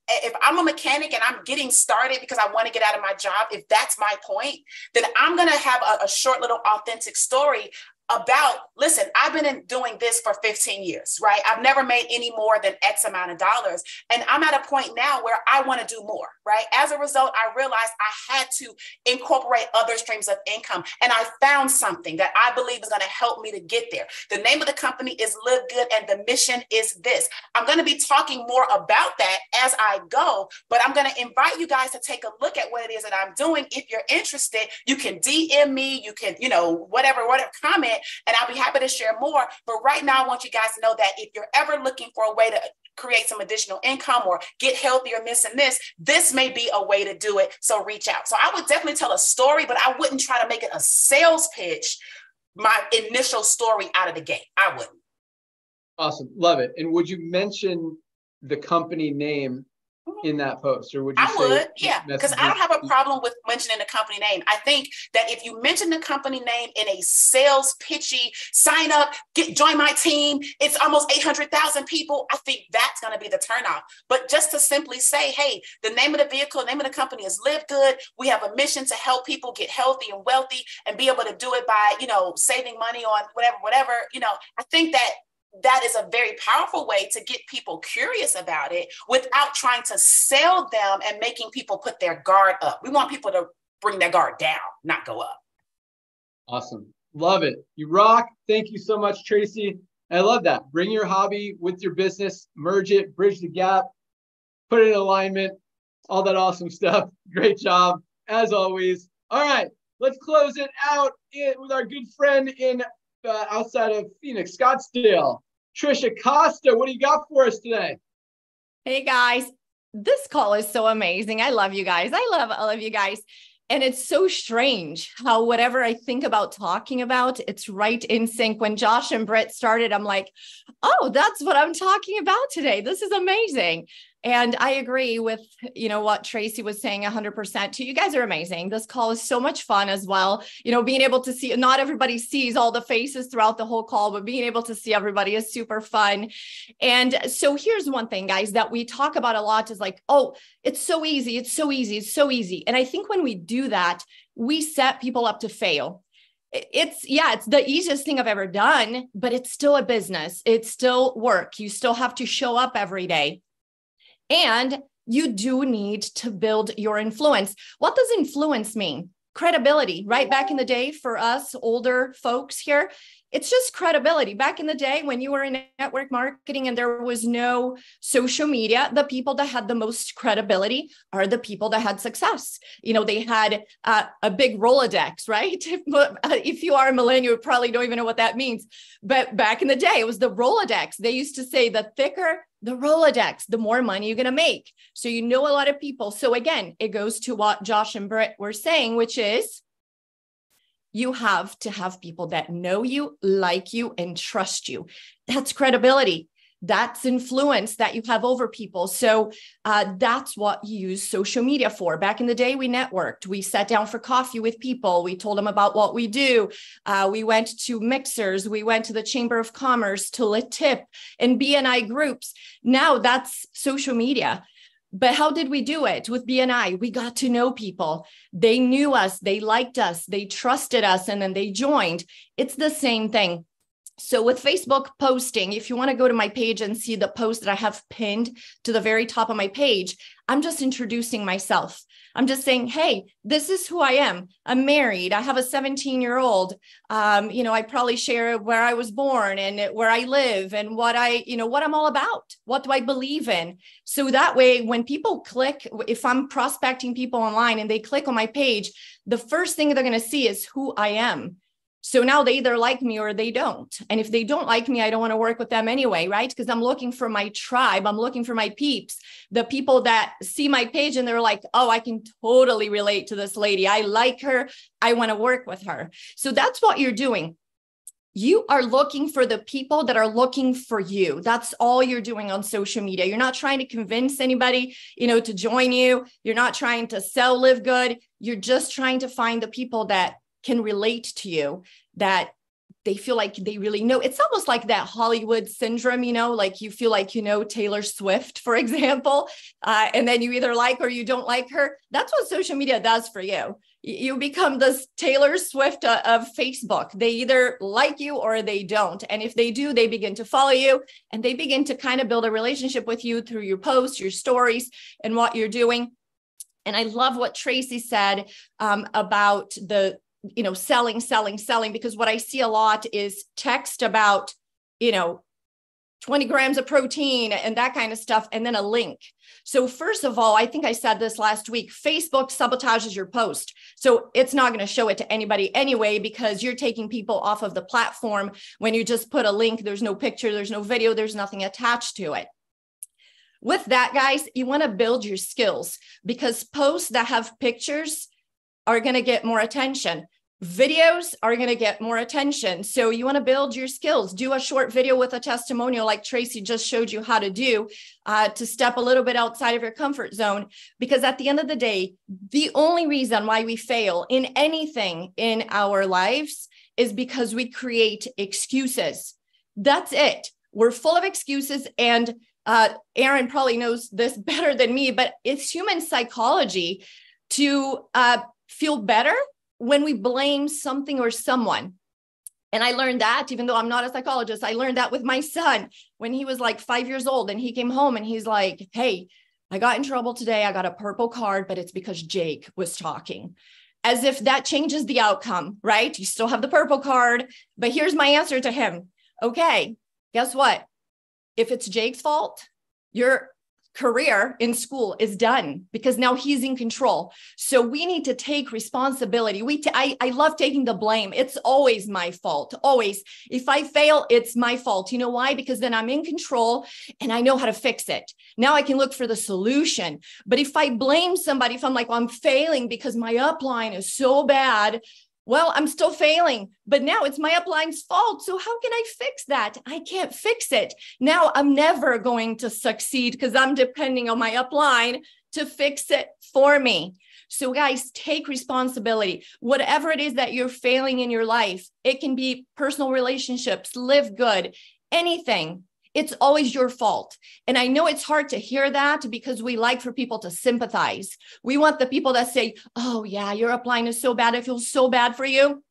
If I'm a mechanic and I'm getting started because I want to get out of my job, if that's my point, then I'm going to have a short little authentic story about, listen, I've been doing this for 15 years, right? I've never made any more than X amount of dollars. And I'm at a point now where I want to do more, right? As a result, I realized I had to incorporate other streams of income. And I found something that I believe is going to help me to get there. The name of the company is LiveGood, and the mission is this. I'm going to be talking more about that as I go, but I'm going to invite you guys to take a look at what it is that I'm doing. If you're interested, you can DM me, you can, whatever, comment, and I'll be happy to share more. But right now, I want you guys to know that if you're ever looking for a way to create some additional income or get healthier, this may be a way to do it. So reach out. So I would definitely tell a story, but I wouldn't try to make it a sales pitch, my initial story out of the gate. I wouldn't. Awesome. Love it. And would you mention the company name in that post, or would you I would, yeah, because I don't have a problem with mentioning the company name. I think that if you mention the company name in a sales pitchy, sign up, join my team, it's almost 800,000 people, I think that's going to be the turnoff. But just to simply say, hey, the name of the vehicle, the name of the company is LiveGood. We have a mission to help people get healthy and wealthy and be able to do it by, saving money on whatever, I think that is a very powerful way to get people curious about it without trying to sell them and making people put their guard up. We want people to bring their guard down, not go up. Awesome. Love it. You rock. Thank you so much, Tracy. I love that. Bring your hobby with your business, merge it, bridge the gap, put it in alignment, all that awesome stuff. Great job, as always. All right, let's close it out with our good friend in outside of Phoenix, Scottsdale. Trisha Costa, what do you got for us today? Hey guys, this call is so amazing. I love you guys. I love all of you guys. And it's so strange how whatever I think about talking about, it's right in sync. When Josh and Britt started, I'm like, oh, that's what I'm talking about today. This is amazing. And I agree with, what Tracy was saying 100% too. You guys are amazing. This call is so much fun as well. Being able to see, not everybody sees all the faces throughout the whole call, but being able to see everybody is super fun. And so here's one thing, guys, that we talk about a lot is like, oh, it's so easy. It's so easy. It's so easy. And I think when we do that, we set people up to fail. It's the easiest thing I've ever done, but it's still a business. It's still work. You still have to show up every day. And you do need to build your influence. What does influence mean? Credibility, right? Back in the day for us older folks here, It's just credibility. Back in the day when you were in network marketing and there was no social media, the people that had the most credibility are the people that had success. They had a big Rolodex, right? If you are a millennial, you probably don't even know what that means. But back in the day, it was the Rolodex. They used to say the thicker the Rolodex, the more money you're going to make. So a lot of people. So again, it goes to what Josh and Britt were saying, which is, you have to have people that know you, like you, and trust you. That's credibility. That's influence that you have over people. So that's what you use social media for. Back in the day, we networked. We sat down for coffee with people. We told them about what we do. We went to mixers. We went to the Chamber of Commerce, to LaTip and BNI groups. Now that's social media. But how did we do it with BNI? We got to know people. They knew us, they liked us, they trusted us, and then they joined. It's the same thing. So with Facebook posting, if you want to go to my page and see the post that I have pinned to the very top of my page, I'm just introducing myself. I'm just saying, hey, this is who I am. I'm married. I have a 17-year-old. I probably share where I was born and where I live and what I'm all about. What do I believe in? So that way, when people click, if I'm prospecting people online and they click on my page, the first thing they're going to see is who I am. So now they either like me or they don't. And if they don't like me, I don't want to work with them anyway, right? Because I'm looking for my tribe. I'm looking for my peeps, the people that see my page and they're like, oh, I can totally relate to this lady. I like her. I want to work with her. So that's what you're doing. You are looking for the people that are looking for you. That's all you're doing on social media. You're not trying to convince anybody, to join you. You're not trying to sell LiveGood. You're just trying to find the people that can relate to you, that they feel like they really know. It's almost like that Hollywood syndrome, like you feel like, Taylor Swift, for example, and then you either like or you don't like her. That's what social media does for you. You become this Taylor Swift of Facebook. They either like you or they don't. And if they do, they begin to follow you and they begin to kind of build a relationship with you through your posts, your stories, and what you're doing. And I love what Tracy said about the selling, because what I see a lot is text about, 20 grams of protein and that kind of stuff, and then a link. So first of all, I think I said this last week, Facebook sabotages your post. So it's not going to show it to anybody anyway, because you're taking people off of the platform when you just put a link. There's no picture, there's no video, there's nothing attached to it. With that, guys, you want to build your skills, because posts that have pictures are going to get more attention. Videos are going to get more attention. So you want to build your skills. Do a short video with a testimonial like Tracy just showed you how to do, to step a little bit outside of your comfort zone. Because at the end of the day, the only reason why we fail in anything in our lives is because we create excuses. That's it. We're full of excuses. And Aaron probably knows this better than me, but it's human psychology to feel better when we blame something or someone. And I learned that, even though I'm not a psychologist, I learned that with my son when he was like 5 years old, and he came home and he's like, hey, I got in trouble today. I got a purple card, but it's because Jake was talking. As if that changes the outcome, right? You still have the purple card, but here's my answer to him. Okay, guess what? If it's Jake's fault, your career in school is done, because now he's in control. So we need to take responsibility. I love taking the blame. It's always my fault. Always. If I fail, it's my fault. You know why? Because then I'm in control and I know how to fix it. Now I can look for the solution. But if I blame somebody, if I'm like, well, I'm failing because my upline is so bad, well, I'm still failing, but now it's my upline's fault. So how can I fix that? I can't fix it. Now I'm never going to succeed because I'm depending on my upline to fix it for me. So guys, take responsibility. Whatever it is that you're failing in your life, it can be personal relationships, LiveGood, anything. It's always your fault. And I know it's hard to hear that because we like for people to sympathize. We want the people that say, oh yeah, your upline is so bad. I feel so bad for you.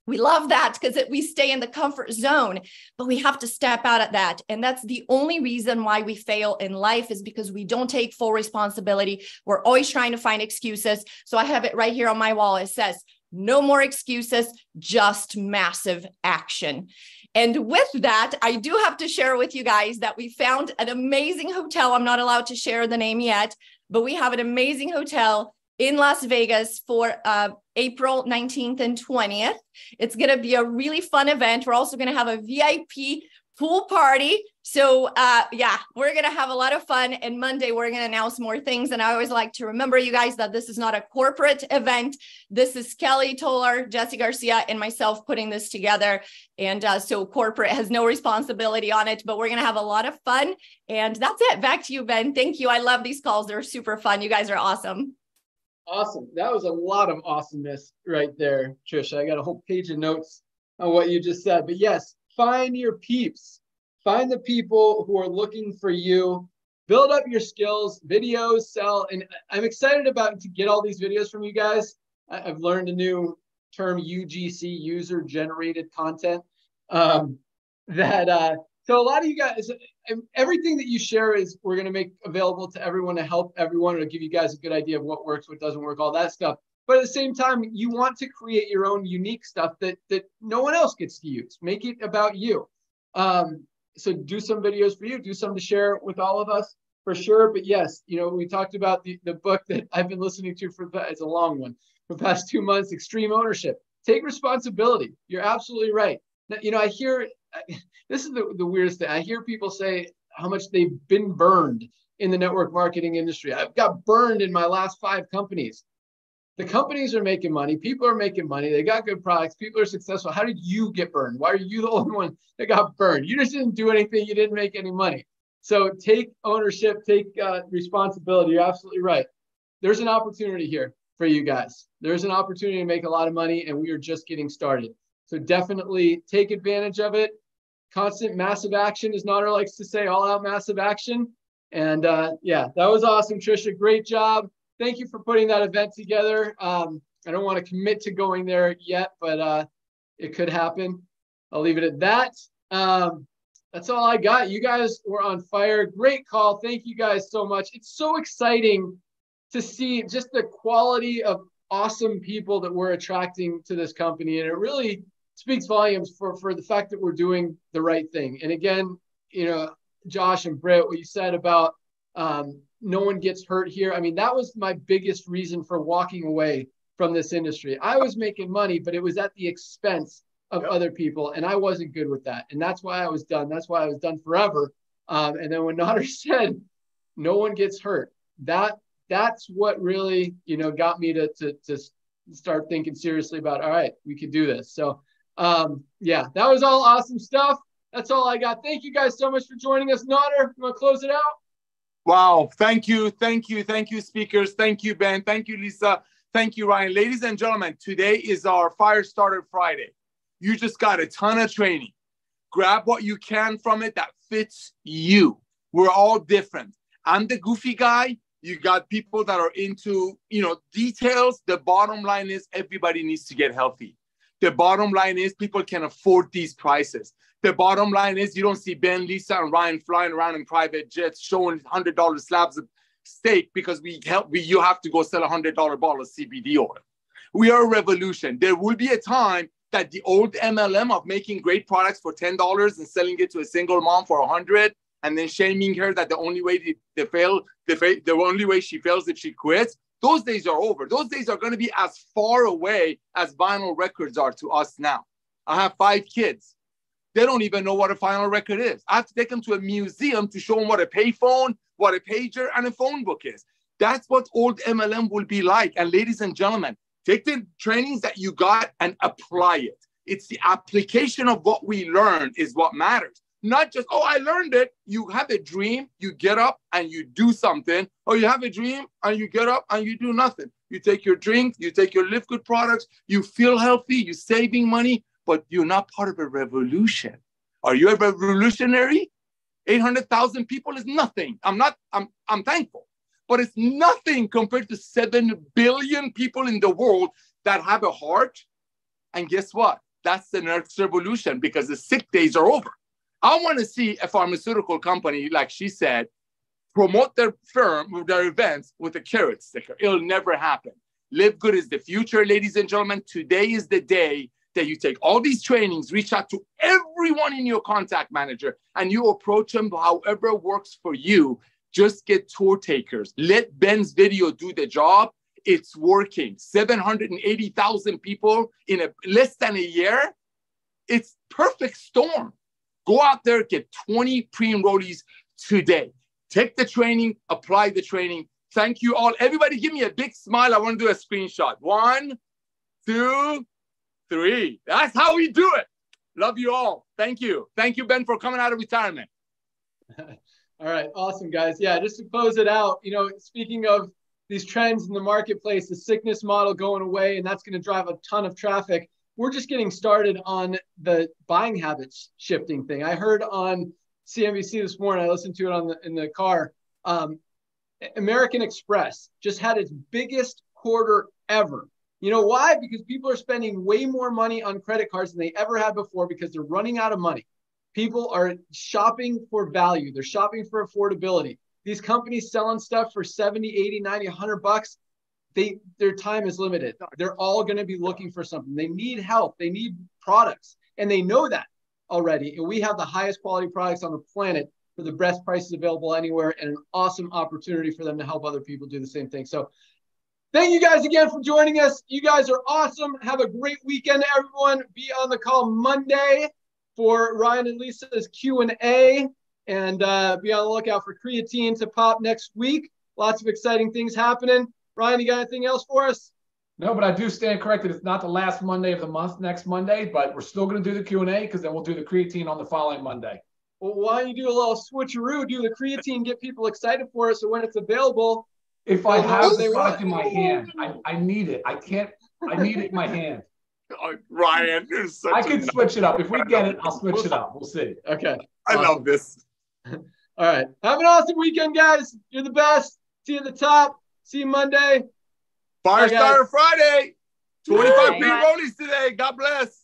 We love that because we stay in the comfort zone, but we have to step out at that. And that's the only reason why we fail in life, is because we don't take full responsibility. We're always trying to find excuses. So I have it right here on my wall. It says, No more excuses, just massive action. And with that, I do have to share with you guys that we found an amazing hotel. I'm not allowed to share the name yet, but we have an amazing hotel in Las Vegas for April 19th and 20th. It's going to be a really fun event. We're also going to have a VIP pool party. So yeah, we're going to have a lot of fun. And Monday, we're going to announce more things. And I always like to remember you guys that this is not a corporate event. This is Kelly Toller, Jesse Garcia, and myself putting this together. And so corporate has no responsibility on it, but we're going to have a lot of fun. And that's it. Back to you, Ben. Thank you. I love these calls. They're super fun. You guys are awesome. Awesome. That was a lot of awesomeness right there, Trisha. I got a whole page of notes on what you just said. But yes, find your peeps. Find the people who are looking for you. Build up your skills, videos, sell. And I'm excited to get all these videos from you guys. I've learned a new term, UGC, user generated content. So a lot of you guys, everything that you share is we're going to make available to everyone to help everyone. It'll give you guys a good idea of what works, what doesn't work, all that stuff. But at the same time, you want to create your own unique stuff that no one else gets to use. Make it about you. So do some videos for you, do some to share with all of us for sure. But yes, we talked about the book that I've been listening to it's a long one, for the past 2 months, Extreme Ownership. Take responsibility. You're absolutely right. Now, I hear, this is the weirdest thing. I hear people say how much they've been burned in the network marketing industry. I've got burned in my last 5 companies. The companies are making money. People are making money. They got good products. People are successful. How did you get burned? Why are you the only one that got burned? You just didn't do anything. You didn't make any money. So take ownership, take responsibility. You're absolutely right. There's an opportunity here for you guys. There's an opportunity to make a lot of money, and we are just getting started. So definitely take advantage of it. Constant massive action, as Nader likes to say, all out massive action. And yeah, that was awesome, Trisha. Great job. Thank you for putting that event together. I don't want to commit to going there yet, but it could happen. I'll leave it at that. That's all I got. You guys were on fire. Great call. Thank you guys so much. It's so exciting to see just the quality of awesome people that we're attracting to this company. And it really speaks volumes for the fact that we're doing the right thing. And again, Josh and Britt, what you said about no one gets hurt here. I mean, that was my biggest reason for walking away from this industry. I was making money, but it was at the expense of other people. And I wasn't good with that. And that's why I was done. That's why I was done forever. And then when Nader said, no one gets hurt, that's what really, got me to start thinking seriously about, all right, we could do this. So yeah, that was all awesome stuff. That's all I got. Thank you guys so much for joining us. Nader, you want to close it out? Wow. Thank you, speakers. Thank you, Ben. Thank you, Lisa. Thank you, Ryan. Ladies and gentlemen, today is our Firestarter Friday. You just got a ton of training. Grab what you can from it that fits you. We're all different. I'm the goofy guy. You got people that are into, details. The bottom line is everybody needs to get healthy. The bottom line is people can afford these prices. The bottom line is you don't see Ben, Lisa, and Ryan flying around in private jets showing $100 slabs of steak because you have to go sell $100 bottle of CBD oil. We are a revolution. There will be a time that the old MLM of making great products for $10 and selling it to a single mom for $100 and then shaming her that the only way the only way she fails if she quits, those days are over. Those days are going to be as far away as vinyl records are to us now. I have 5 kids. They don't even know what a vinyl record is. I have to take them to a museum to show them what a payphone, what a pager, and a phone book is. That's what old MLM will be like. And ladies and gentlemen, take the trainings that you got and apply it. It's the application of what we learned is what matters. Not just, oh, I learned it. You have a dream, you get up and you do something. Or you have a dream and you get up and you do nothing. You take your drink, you take your LiveGood products, you feel healthy, you're saving money, but you're not part of a revolution. Are you a revolutionary? 800,000 people is nothing. I'm thankful, but it's nothing compared to 7 billion people in the world that have a heart. And guess what? That's the next revolution because the sick days are over. I want to see a pharmaceutical company, like she said, promote their firm, their events with a carrot sticker. It'll never happen. LiveGood is the future, ladies and gentlemen. Today is the day that you take all these trainings, reach out to everyone in your contact manager, and you approach them however works for you. Just get tour takers. Let Ben's video do the job. It's working. 780,000 people in less than a year. It's perfect storm. Go out there, get 20 pre-enrollees today. Take the training, apply the training. Thank you all. Everybody give me a big smile. I want to do a screenshot. 1, 2, 3. That's how we do it. Love you all. Thank you. Thank you, Ben, for coming out of retirement. All right. Awesome, guys. Yeah, just to close it out, you know, speaking of these trends in the marketplace, the sickness model going away, and that's going to drive a ton of traffic. We're just getting started on the buying habits shifting thing. I heard on CNBC this morning, I listened to it in the car. American Express just had its biggest quarter ever. You know why? Because people are spending way more money on credit cards than they ever had before because they're running out of money. People are shopping for value. They're shopping for affordability. These companies selling stuff for 70, 80, 90, 100 bucks, their time is limited. They're all going to be looking for something. They need help. They need products. And they know that already. And we have the highest quality products on the planet for the best prices available anywhere, and an awesome opportunity for them to help other people do the same thing. So thank you guys again for joining us. You guys are awesome. Have a great weekend, everyone. Be on the call Monday for Ryan and Lisa's Q&A, and be on the lookout for creatine to pop next week. Lots of exciting things happening. Ryan, you got anything else for us? No, but I do stand corrected. It's not the last Monday of the month next Monday, but we're still going to do the Q&A because then we'll do the creatine on the following Monday. Well, why don't you do a little switcheroo, do the creatine, get people excited for it, so when it's available, if I have the product in my hand, I need it. I need it in my hand. Oh, Ryan, you're such I can switch it up. If we get it, I'll switch it up. We'll see. Okay. I love this. All right. Have an awesome weekend, guys. You're the best. See you at the top. See you Monday. Firestarter Friday. 25 pre-rollies today. God bless.